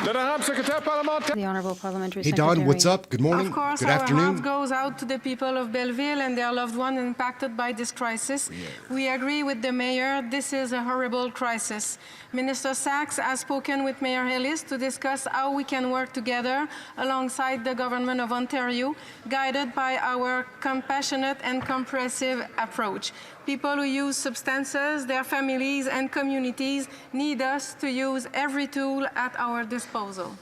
The Honourable Parliamentary Secretary. Hey Don, what's up? Good morning. Of course, good afternoon. Our heart goes out to the people of Belleville and their loved ones impacted by this crisis. We agree with the Mayor. This is a horrible crisis. Minister Sachs has spoken with Mayor Ellis to discuss how we can work together alongside the Government of Ontario, guided by our compassionate and comprehensive approach. People who use substances, their families and communities need us to use every tool at our disposal.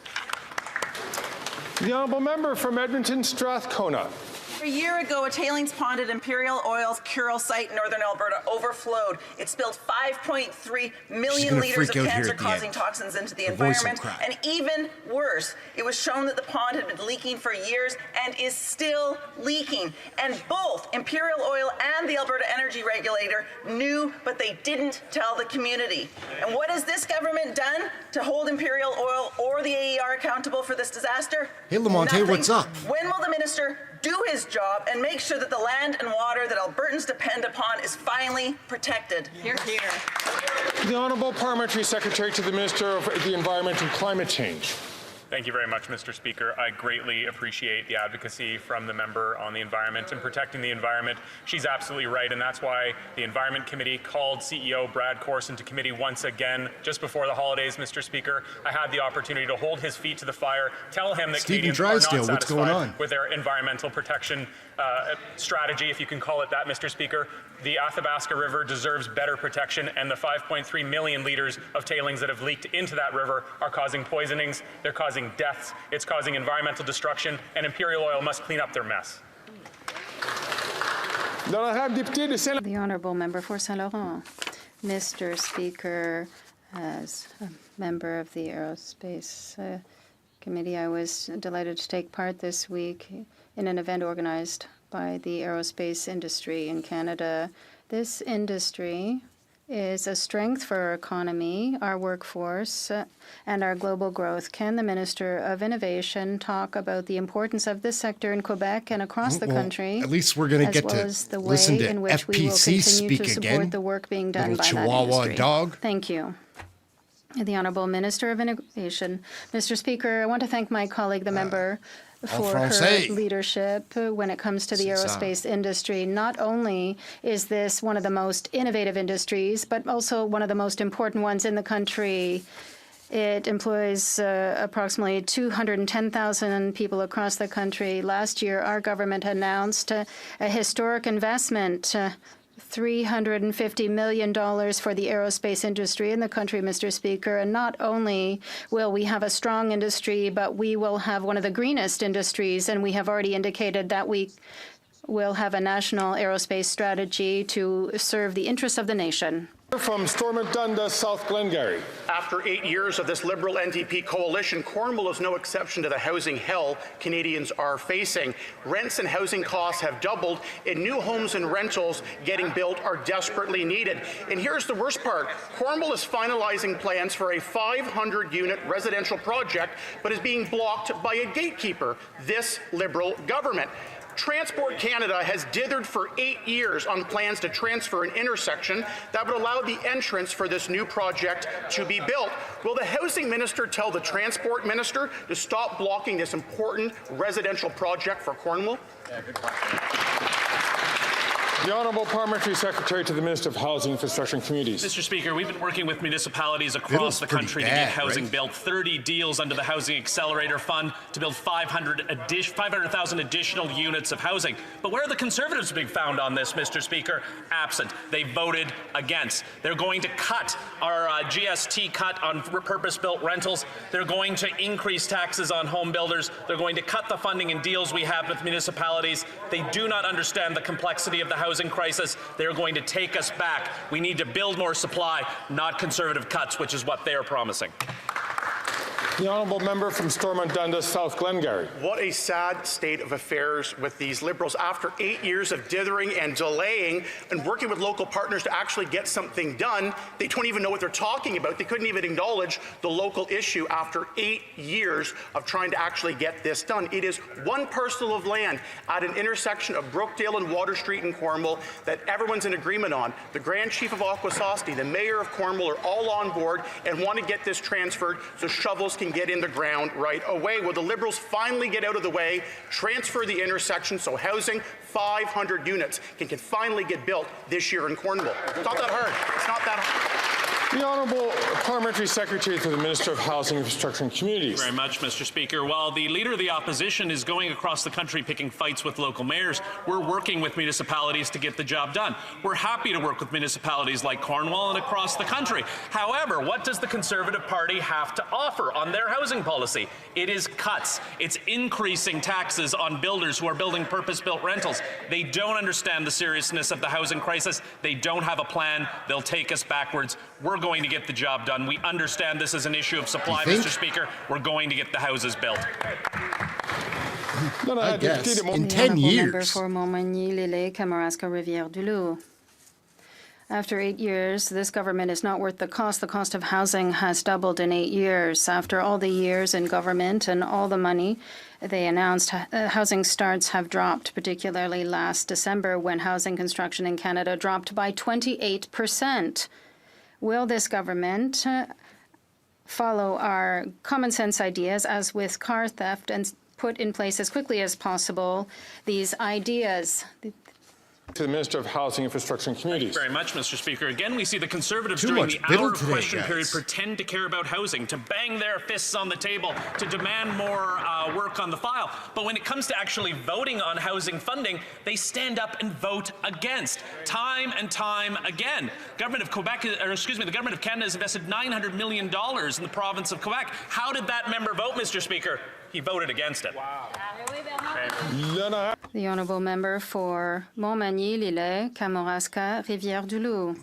The honourable member from Edmonton, Strathcona. A year ago, a tailings pond at Imperial Oil's Curl site in northern Alberta overflowed. It spilled 5.3 million litres of cancer-causing toxins into the environment. And even worse, it was shown that the pond had been leaking for years and is still leaking. And both Imperial Oil and the Alberta Energy Regulator knew, but they didn't tell the community. And what has this government done to hold Imperial Oil or the AER accountable for this disaster? Hey, Lamonte, what's up? When will the minister do his job and make sure that the land and water that Albertans depend upon is finally protected? Hear, hear. The Honourable Parliamentary Secretary to the Minister of the Environment and Climate Change. Thank you very much, Mr. Speaker. I greatly appreciate the advocacy from the member on the environment and protecting the environment. She's absolutely right, and that's why the Environment Committee called CEO Brad Corson to committee once again just before the holidays, Mr. Speaker. I had the opportunity to hold his feet to the fire, tell him that Canadians are not satisfied with their environmental protection strategy, if you can call it that, Mr. Speaker. The Athabasca River deserves better protection, and the 5.3 million litres of tailings that have leaked into that river are causing poisonings, they're causing deaths, it's causing environmental destruction, and Imperial Oil must clean up their mess. The Honourable Member for Saint Laurent. Mr. Speaker, as a member of the Aerospace Committee, I was delighted to take part this week in an event organized by the aerospace industry in Canada. This industry is a strength for our economy, our workforce, and our global growth. Can the Minister of Innovation talk about the importance of this sector in Quebec and across the country? At least we're going to get to listen to in which we will FPC continue speak to support again. the work being done Little by Chihuahua that industry. dog. Thank you. The Honourable Minister of Innovation. Mr. Speaker, I want to thank my colleague, the member, for her leadership when it comes to the aerospace industry. Not only is this one of the most innovative industries, but also one of the most important ones in the country. It employs approximately 210,000 people across the country. Last year, our government announced a historic investment, $350 million for the aerospace industry in the country, Mr. Speaker. And not only will we have a strong industry, but we will have one of the greenest industries. And we have already indicated that we will have a national aerospace strategy to serve the interests of the nation. From Stormont Dundas, South Glengarry. After 8 years of this Liberal NDP coalition, Cornwall is no exception to the housing hell Canadians are facing. Rents and housing costs have doubled, and new homes and rentals getting built are desperately needed. And here's the worst part. Cornwall is finalizing plans for a 500-unit residential project, but is being blocked by a gatekeeper, this Liberal government. Transport Canada has dithered for 8 years on plans to transfer an intersection that would allow the entrance for this new project to be built. Will the Housing Minister tell the Transport Minister to stop blocking this important residential project for Cornwall? The Honourable Parliamentary Secretary to the Minister of Housing, Infrastructure and Communities. Mr. Speaker, we've been working with municipalities across the country to get housing built. 30 deals under the Housing Accelerator Fund to build 500,000 additional units of housing. But where are the Conservatives being found on this, Mr. Speaker? Absent. They voted against. They're going to cut our GST cut on purpose-built rentals. They're going to increase taxes on home builders. They're going to cut the funding and deals we have with municipalities. They do not understand the complexity of the housing crisis. They're going to take us back. We need to build more supply, not Conservative cuts, which is what they're promising. The Honourable Member from Stormont Dundas, South Glengarry. What a sad state of affairs with these Liberals. After 8 years of dithering and delaying and working with local partners to actually get something done, they don't even know what they're talking about. They couldn't even acknowledge the local issue after 8 years of trying to actually get this done. It is one parcel of land at an intersection of Brookdale and Water Street in Cornwall that everyone's in agreement on. The Grand Chief of Akwesasne, the Mayor of Cornwall are all on board and want to get this transferred so shovels can get in the ground right away. Will the Liberals finally get out of the way, transfer the intersection so housing, 500 units, can finally get built this year in Cornwall? It's not that hard. It's not that hard. The Honourable Parliamentary Secretary to the Minister of Housing, Infrastructure and Communities. Thank you very much, Mr. Speaker. While the Leader of the Opposition is going across the country picking fights with local mayors, we're working with municipalities to get the job done. We're happy to work with municipalities like Cornwall and across the country. However, what does the Conservative Party have to offer on their housing policy? It is cuts. It's increasing taxes on builders who are building purpose-built rentals. They don't understand the seriousness of the housing crisis. They don't have a plan. They'll take us backwards. We're going to get the job done. We understand this is an issue of supply, Mr. Speaker. We're going to get the houses built. I guess. In 10 years. For Montmagny-Lilley, Kamouraska, Rivière-du-Loup. After 8 years, this government is not worth the cost. The cost of housing has doubled in 8 years. After all the years in government and all the money they announced, housing starts have dropped, particularly last December when housing construction in Canada dropped by 28%. Will this government follow our common sense ideas, as with car theft, and put in place as quickly as possible these ideas? To the Minister of Housing, Infrastructure and Communities. Thank you very much, Mr. Speaker. Again, we see the Conservatives during the hour of question period pretend to care about housing, to bang their fists on the table, to demand more work on the file. But when it comes to actually voting on housing funding, they stand up and vote against, time and time again. The government of Canada has invested $900 million in the province of Quebec. How did that member vote, Mr. Speaker? He voted against it. Wow. The Honourable Member for Montmagny-Lilley, Kamouraska, Rivière-du-Loup.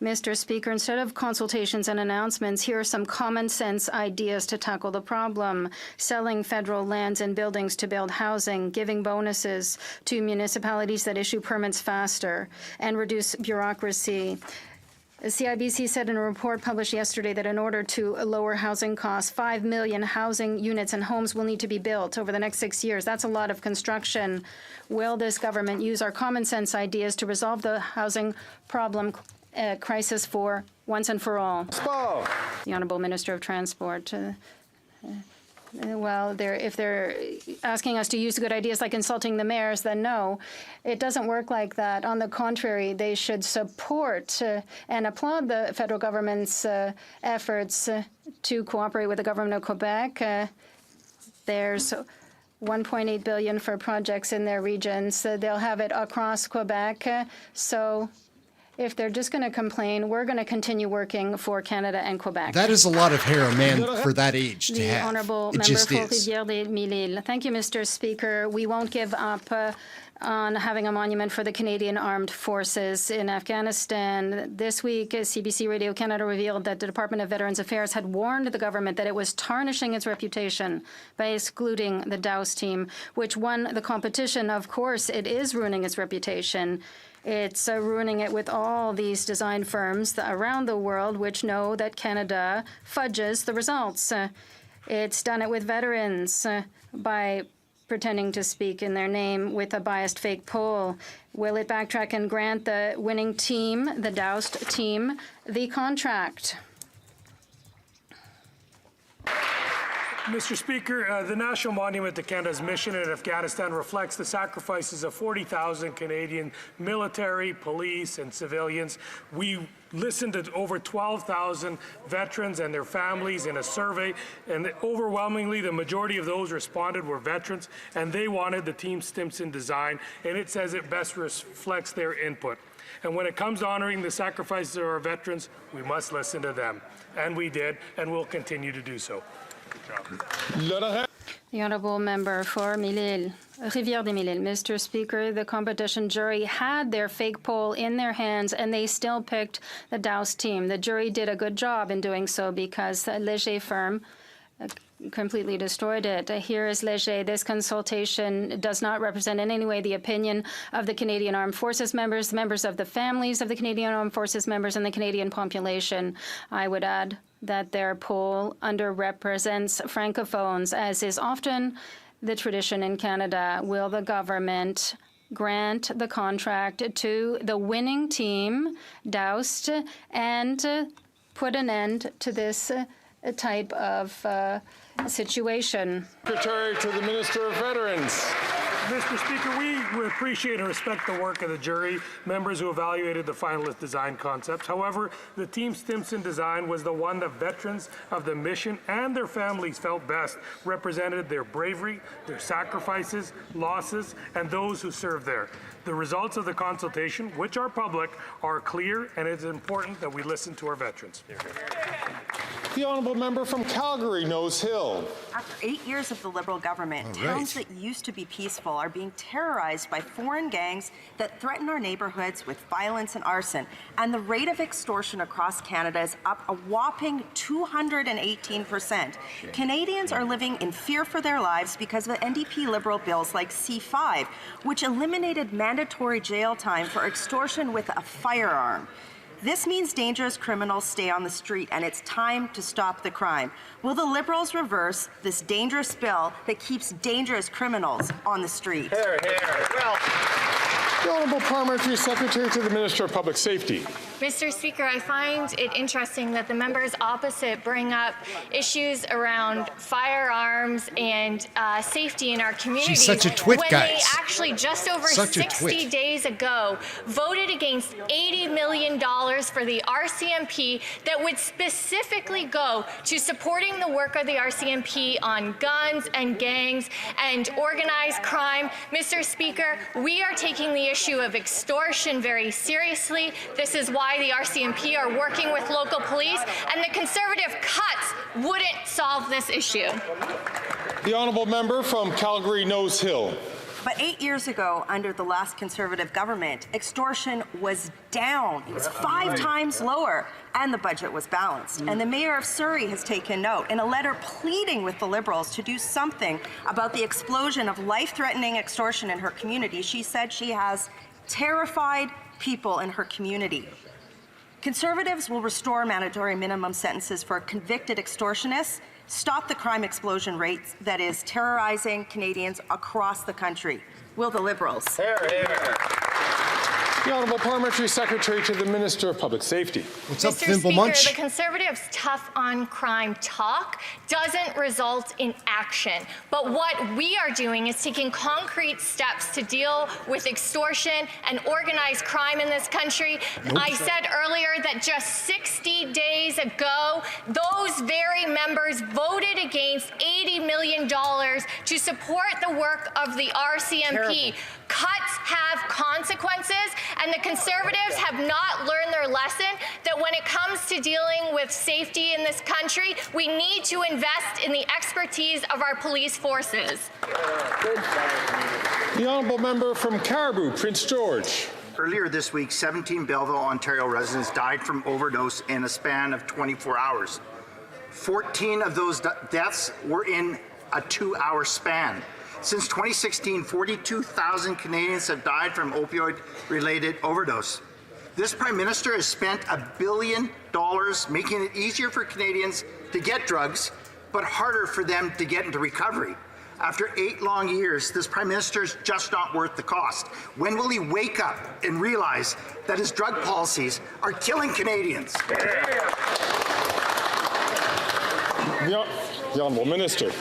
Mr. Speaker, instead of consultations and announcements, here are some common sense ideas to tackle the problem. Selling federal lands and buildings to build housing, giving bonuses to municipalities that issue permits faster, and reduce bureaucracy. CIBC said in a report published yesterday that in order to lower housing costs, 5 million housing units and homes will need to be built over the next 6 years. That's a lot of construction. Will this government use our common sense ideas to resolve the housing problem crisis for once and for all? The Honourable Minister of Transport. Well, if they're asking us to use good ideas like insulting the mayors, then no, it doesn't work like that. On the contrary, they should support and applaud the federal government's efforts to cooperate with the government of Quebec. There's $1.8 billion for projects in their regions. They'll have it across Quebec. So if they're just going to complain, we're going to continue working for Canada and Quebec. That is a lot of hair, a man for that age to have. The Honourable Member for Rivière-des-Mille-Îles. Thank you, Mr. Speaker. We won't give up on having a monument for the Canadian Armed Forces in Afghanistan. This week, CBC Radio Canada revealed that the Department of Veterans Affairs had warned the government that it was tarnishing its reputation by excluding the Douse team, which won the competition. Of course, it is ruining its reputation. It's ruining it with all these design firms around the world which know that Canada fudges the results. It's done it with veterans by pretending to speak in their name with a biased fake poll. Will it backtrack and grant the winning team, the doused team, the contract? Mr. Speaker, the National Monument to Canada's mission in Afghanistan reflects the sacrifices of 40,000 Canadian military, police, and civilians. We listened to over 12,000 veterans and their families in a survey, and overwhelmingly the majority of those responded were veterans, and they wanted the Team Stimson design, and it says it best reflects their input. And when it comes to honoring the sacrifices of our veterans, we must listen to them. And we did, and we'll continue to do so. The Honourable Member for Rivière-des-Mille-Îles. Mr. Speaker, the competition jury had their fake poll in their hands, and they still picked the Douse team. The jury did a good job in doing so because the Léger firm completely destroyed it. Here is Léger. This consultation does not represent in any way the opinion of the Canadian Armed Forces members, members of the families of the Canadian Armed Forces members, and the Canadian population. I would add that their poll underrepresents Francophones, as is often the tradition in Canada. Will the government grant the contract to the winning team, Doused, and put an end to this type of situation? Secretary to the Minister of Veterans. Mr. Speaker, we appreciate and respect the work of the jury members who evaluated the finalist design concepts. However, the Team Stimson design was the one that veterans of the mission and their families felt best represented their bravery, their sacrifices, losses, and those who served there. The results of the consultation, which are public, are clear, and it's important that we listen to our veterans. The Honourable Member from Calgary, Nose Hill. After 8 years of the Liberal government, towns that used to be peaceful are being terrorized by foreign gangs that threaten our neighbourhoods with violence and arson. And the rate of extortion across Canada is up a whopping 218%. Canadians are living in fear for their lives because of NDP Liberal bills like C5, which eliminated mandatory jail time for extortion with a firearm. This means dangerous criminals stay on the street, and it's time to stop the crime. Will the Liberals reverse this dangerous bill that keeps dangerous criminals on the street? Hear, hear. Well, the Honourable Parliamentary Secretary to the Minister of Public Safety. Mr. Speaker, I find it interesting that the members opposite bring up issues around firearms and safety in our communities. She's such a twit, when guys. they actually just over 60 days ago voted against $80 million for the RCMP that would specifically go to supporting the work of the RCMP on guns and gangs and organized crime. Mr. Speaker, we are taking the issue of extortion very seriously. This is why the RCMP are working with local police, and the Conservative cuts wouldn't solve this issue. The Honourable Member from Calgary, Nose Hill. But 8 years ago, under the last Conservative government, extortion was down. It was 5 times lower, and the budget was balanced. And the Mayor of Surrey has taken note in a letter pleading with the Liberals to do something about the explosion of life-threatening extortion in her community. She said she has terrified people in her community. Conservatives will restore mandatory minimum sentences for convicted extortionists, stop the crime explosion rates that is terrorizing Canadians across the country. Will the Liberals? Hear, hear. The Honourable Parliamentary Secretary to the Minister of Public Safety. What's up, Mr. Thimble Speaker, Munch? the Conservatives' tough on crime talk doesn't result in action. But what we are doing is taking concrete steps to deal with extortion and organized crime in this country. Nope. I said earlier that just 60 days ago, those very members voted against $80 million to support the work of the RCMP. Terrible. Cuts have consequences, and the Conservatives have not learned their lesson that when it comes to dealing with safety in this country, we need to invest in the expertise of our police forces. The Honourable Member from Caribou, Prince George. Earlier this week, 17 Belleville, Ontario residents died from overdose in a span of 24 hours. 14 of those deaths were in a 2-hour span. Since 2016, 42,000 Canadians have died from opioid-related overdose. This Prime Minister has spent $1 billion making it easier for Canadians to get drugs, but harder for them to get into recovery. After 8 long years, this Prime Minister is just not worth the cost. When will he wake up and realize that his drug policies are killing Canadians? The Honourable Minister.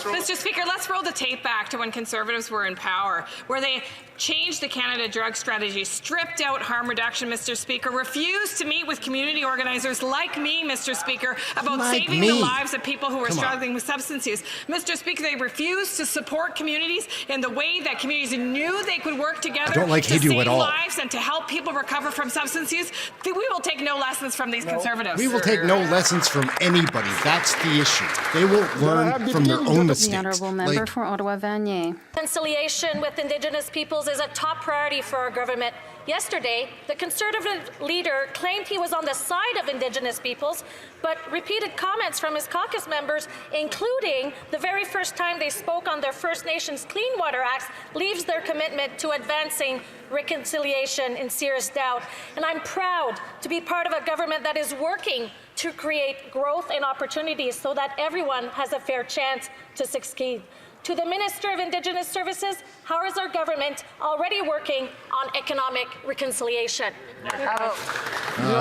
Mr. Speaker, let's roll the tape back to when Conservatives were in power, where they changed the Canada drug strategy, stripped out harm reduction, Mr. Speaker, refused to meet with community organizers like me, Mr. Speaker, about saving the lives of people who were struggling with substance use. Mr. Speaker, they refused to support communities in the way that communities knew they could work together to save lives and to help people recover from substance use. We will take no lessons from these Conservatives. We will take no lessons from anybody. That's the issue. They won't learn from their own mistakes. The Honourable Member for Ottawa-Vanier. Reconciliation with Indigenous peoples is a top priority for our government. Yesterday, the Conservative leader claimed he was on the side of Indigenous peoples, but repeated comments from his caucus members, including the very first time they spoke on their First Nations Clean Water Acts, leaves their commitment to advancing reconciliation in serious doubt. And I'm proud to be part of a government that is working to create growth and opportunities so that everyone has a fair chance to succeed. To the Minister of Indigenous Services, how is our government already working on economic reconciliation?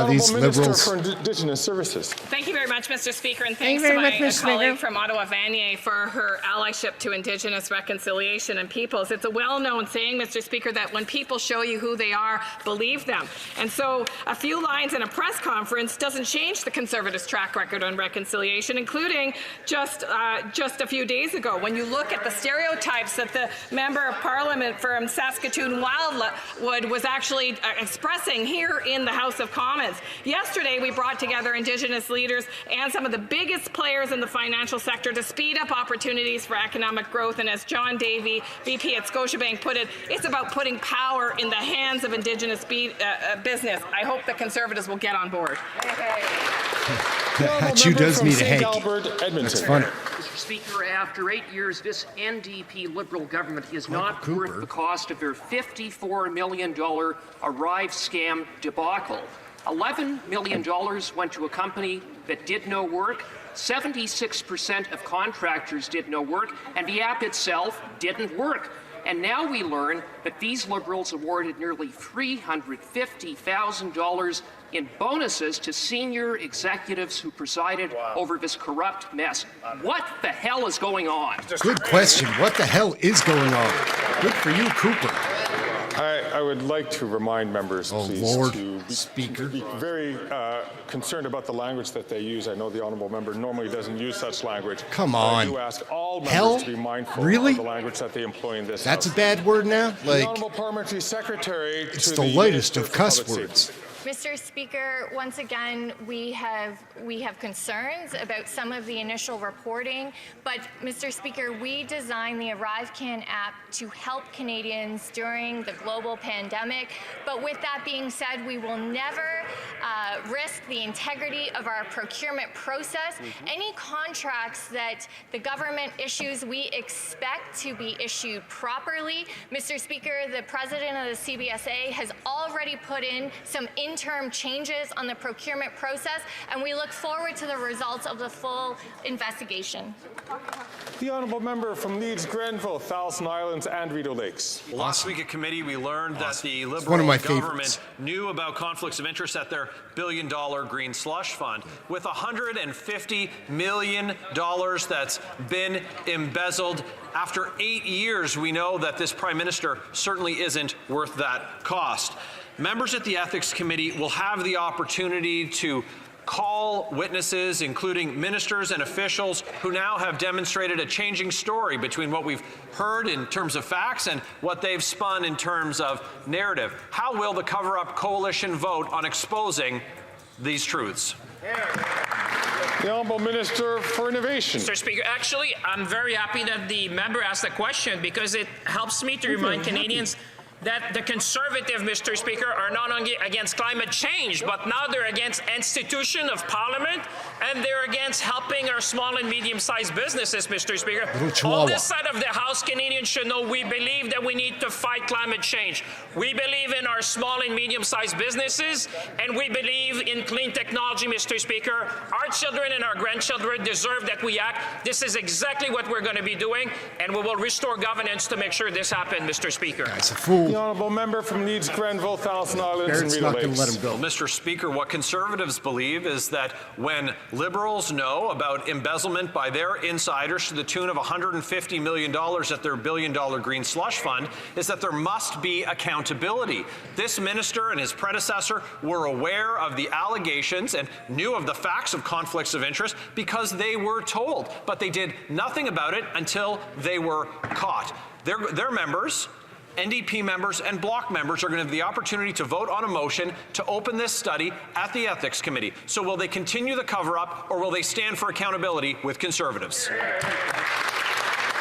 These Minister Liberals. for Indigenous Services. Thank you very much, Mr. Speaker, and thanks to my colleague from Ottawa-Vanier for her allyship to Indigenous reconciliation and peoples. It's a well-known saying, Mr. Speaker, that when people show you who they are, believe them. And so a few lines in a press conference doesn't change the Conservatives' track record on reconciliation, including just a few days ago. When you look at the stereotypes that the Member of Parliament from Saskatoon Wildwood was actually expressing here in the House of Commons. Yesterday, we brought together Indigenous leaders and some of the biggest players in the financial sector to speed up opportunities for economic growth. And as John Davey, VP at Scotiabank, put it, it's about putting power in the hands of Indigenous business. I hope the Conservatives will get on board. That you does need a Hank. That's funny. Mr. Speaker, after 8 years, this NDP Liberal government is not worth the cost of their $54 million Arrive scam debacle. $11 million went to a company that did no work. 76% of contractors did no work, and the app itself didn't work. And now we learn that these Liberals awarded nearly $350,000 in bonuses to senior executives who presided over this corrupt mess. What the hell is going on? Good question. What the hell is going on? Good for you, Cooper. I would like to remind members, please, Lord, to be very concerned about the language that they use. I know the Honourable Member normally doesn't use such language. Come but on. I do ask all members to be mindful of the language that they employ in this That's House. a bad word now? The Honourable Parliamentary Secretary it's to the lightest of cuss words. Mr. Speaker, once again, we have concerns about some of the initial reporting, but Mr. Speaker, we designed the ArriveCan app to help Canadians during the global pandemic. But with that being said, we will never risk the integrity of our procurement process. Any contracts that the government issues, we expect to be issued properly. Mr. Speaker, the President of the CBSA has already put in some interim changes on the procurement process, and we look forward to the results of the full investigation. The honourable member from Leeds, Grenville, Thousand Islands and Rideau Lakes. Last week at committee, we learned that the Liberal government knew about conflicts of interest at their billion-dollar green slush fund, with $150 million that's been embezzled. After 8 years, we know that this Prime Minister certainly isn't worth that cost. Members at the Ethics Committee will have the opportunity to call witnesses, including ministers and officials who now have demonstrated a changing story between what we've heard in terms of facts and what they've spun in terms of narrative. How will the cover-up coalition vote on exposing these truths? The Honourable Minister for Innovation. Mr. Speaker, actually, I'm very happy that the member asked the question because it helps me to remind Canadians that the Conservative, Mr. Speaker, are not only against climate change, but now they're against institution of Parliament, and they're against helping our small and medium-sized businesses, Mr. Speaker. On this side of the House, Canadians should know we believe that we need to fight climate change. We believe in our small and medium-sized businesses, and we believe in clean technology, Mr. Speaker. Our children and our grandchildren deserve that we act. This is exactly what we're going to be doing, and we will restore governance to make sure this happens, Mr. Speaker. That's a fool. The honourable member from Leeds, Grenville, Thousand Islands and Rideau Lakes. Let him go. Well, Mr. Speaker, what Conservatives believe is that when Liberals know about embezzlement by their insiders to the tune of $150 million at their billion-dollar green slush fund, is that there must be accountability. This minister and his predecessor were aware of the allegations and knew of the facts of conflicts of interest because they were told, but they did nothing about it until they were caught. Their members, NDP members and Bloc members, are going to have the opportunity to vote on a motion to open this study at the Ethics Committee. So will they continue the cover-up, or will they stand for accountability with Conservatives?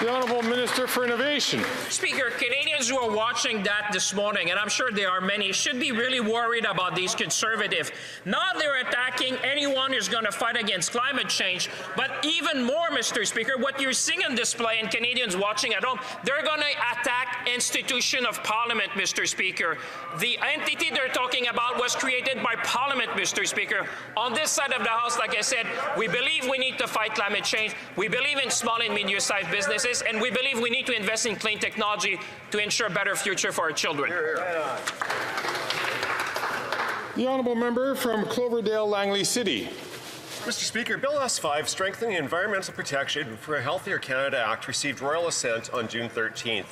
The Honourable Minister for Innovation. Speaker, Canadians who are watching that this morning, and I'm sure there are many, should be really worried about these Conservatives. Now they're attacking anyone who's going to fight against climate change, but even more, Mr. Speaker, what you're seeing on display, and Canadians watching at home, they're going to attack institution of Parliament, Mr. Speaker. The entity they're talking about was created by Parliament, Mr. Speaker. On this side of the House, like I said, we believe we need to fight climate change. We believe in small and medium-sized businesses, and we believe we need to invest in clean technology to ensure a better future for our children. The honourable member from Cloverdale, Langley City. Mr. Speaker, Bill S5, Strengthening Environmental Protection for a Healthier Canada Act, received royal assent on June 13th.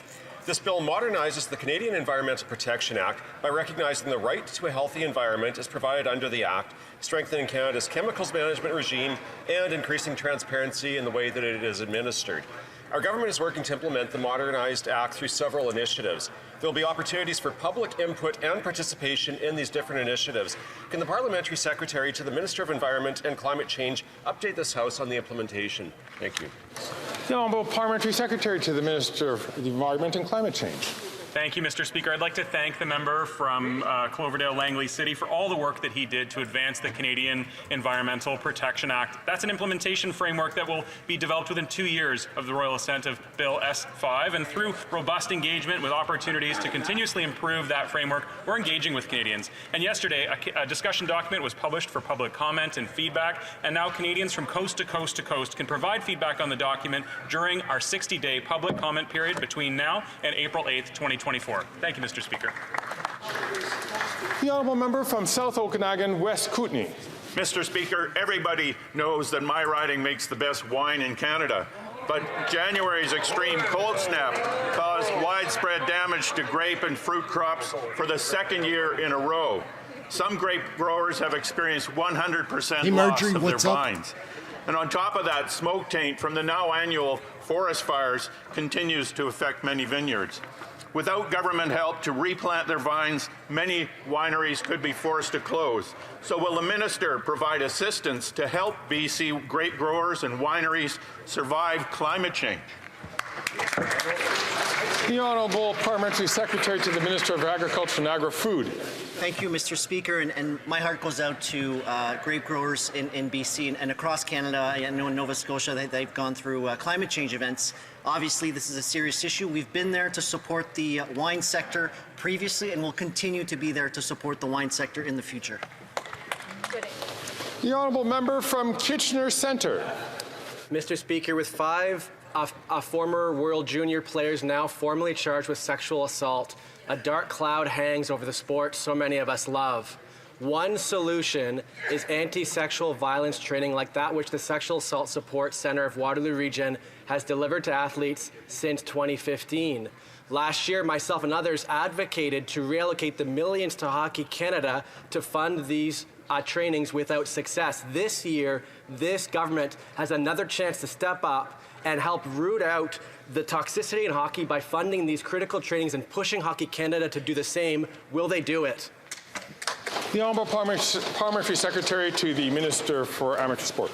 This bill modernizes the Canadian Environmental Protection Act by recognizing the right to a healthy environment as provided under the Act, strengthening Canada's chemicals management regime, and increasing transparency in the way that it is administered. Our government is working to implement the modernized Act through several initiatives. There will be opportunities for public input and participation in these different initiatives. Can the Parliamentary Secretary to the Minister of Environment and Climate Change update this House on the implementation? Thank you. The Honourable Parliamentary Secretary to the Minister of the Environment and Climate Change. Thank you, Mr. Speaker. I'd like to thank the member from Cloverdale, Langley City for all the work that he did to advance the Canadian Environmental Protection Act. That's an implementation framework that will be developed within 2 years of the royal assent of Bill S5, and through robust engagement with opportunities to continuously improve that framework, we're engaging with Canadians. And yesterday, a discussion document was published for public comment and feedback, and now Canadians from coast to coast to coast can provide feedback on the document during our 60-day public comment period between now and April 8th, 2024. Thank you, Mr. Speaker. The honourable member from South Okanagan, West Kootenay. Mr. Speaker, everybody knows that my riding makes the best wine in Canada. But January's extreme cold snap caused widespread damage to grape and fruit crops for the second year in a row. Some grape growers have experienced 100% loss of their vines. And on top of that, smoke taint from the now annual forest fires continues to affect many vineyards. Without government help to replant their vines, many wineries could be forced to close. So will the minister provide assistance to help BC grape growers and wineries survive climate change? The Honourable Parliamentary Secretary to the Minister of Agriculture and Agri-Food. Thank you, Mr. Speaker, and my heart goes out to grape growers in BC and across Canada. I know in Nova Scotia they've gone through climate change events. Obviously, this is a serious issue. We've been there to support the wine sector previously and will continue to be there to support the wine sector in the future. The Honourable Member from Kitchener Centre. Mr. Speaker, with five former World Junior players now formally charged with sexual assault, a dark cloud hangs over the sport so many of us love. One solution is anti-sexual violence training like that which the Sexual Assault Support Centre of Waterloo Region has delivered to athletes since 2015. Last year, myself and others advocated to reallocate the millions to Hockey Canada to fund these trainings without success. This year, this government has another chance to step up and help root out the toxicity in hockey by funding these critical trainings and pushing Hockey Canada to do the same. Will they do it? The Honourable Parliamentary Secretary to the Minister for Amateur Sport.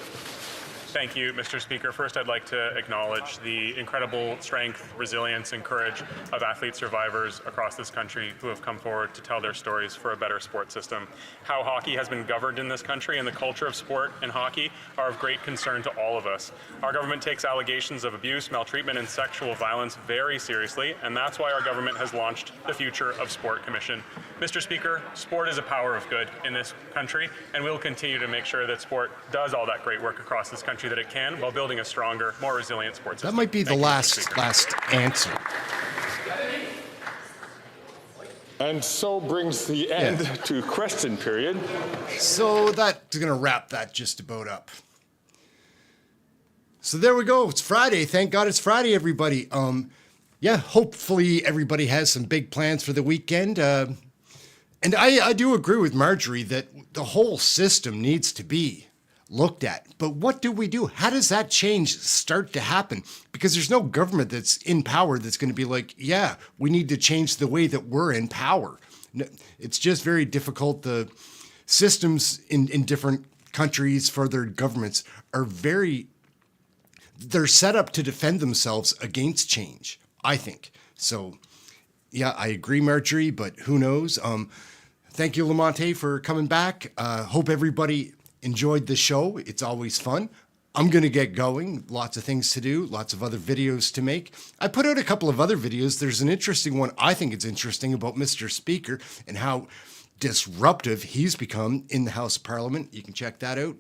Thank you, Mr. Speaker. First, I'd like to acknowledge the incredible strength, resilience, and courage of athlete survivors across this country who have come forward to tell their stories for a better sport system. How hockey has been governed in this country and the culture of sport and hockey are of great concern to all of us. Our government takes allegations of abuse, maltreatment, and sexual violence very seriously, and that's why our government has launched the Future of Sport Commission. Mr. Speaker, sport is a power of good in this country, and we'll continue to make sure that sport does all that great work across this country that it can while building a stronger, more resilient sports system. That might be the last answer. And so brings the end to question period. So that's going to wrap that just about up. So there we go. It's Friday. Thank God it's Friday, everybody. Yeah, hopefully everybody has some big plans for the weekend. And I do agree with Marjorie that the whole system needs to be looked at. But what do we do? How does that change start to happen? Because there's no government that's in power that's going to be like, yeah, we need to change the way that we're in power. It's just very difficult. The systems in different countries for their governments are they're set up to defend themselves against change, I think. So, yeah, I agree, Marjorie, but who knows? Thank you, Lamonte, for coming back. Hope everybody enjoyed the show. It's always fun. I'm going to get going. Lots of things to do, lots of other videos to make. I put out a couple of other videos. There's an interesting one. I think it's interesting about Mr. Speaker and how disruptive he's become in the House of Parliament. You can check that out.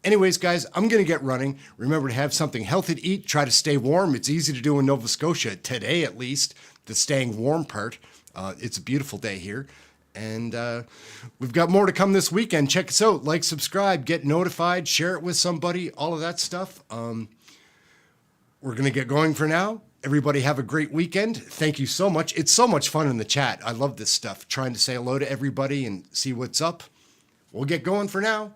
Anyways, guys, I'm going to get running. Remember to have something healthy to eat. Try to stay warm. It's easy to do in Nova Scotia, today at least, the staying warm part. It's a beautiful day here. And we've got more to come this weekend. Check us out. Like, subscribe, get notified, share it with somebody, all of that stuff. We're going to get going for now. Everybody have a great weekend. Thank you so much. It's so much fun in the chat. I love this stuff. Trying to say hello to everybody and see what's up. We'll get going for now.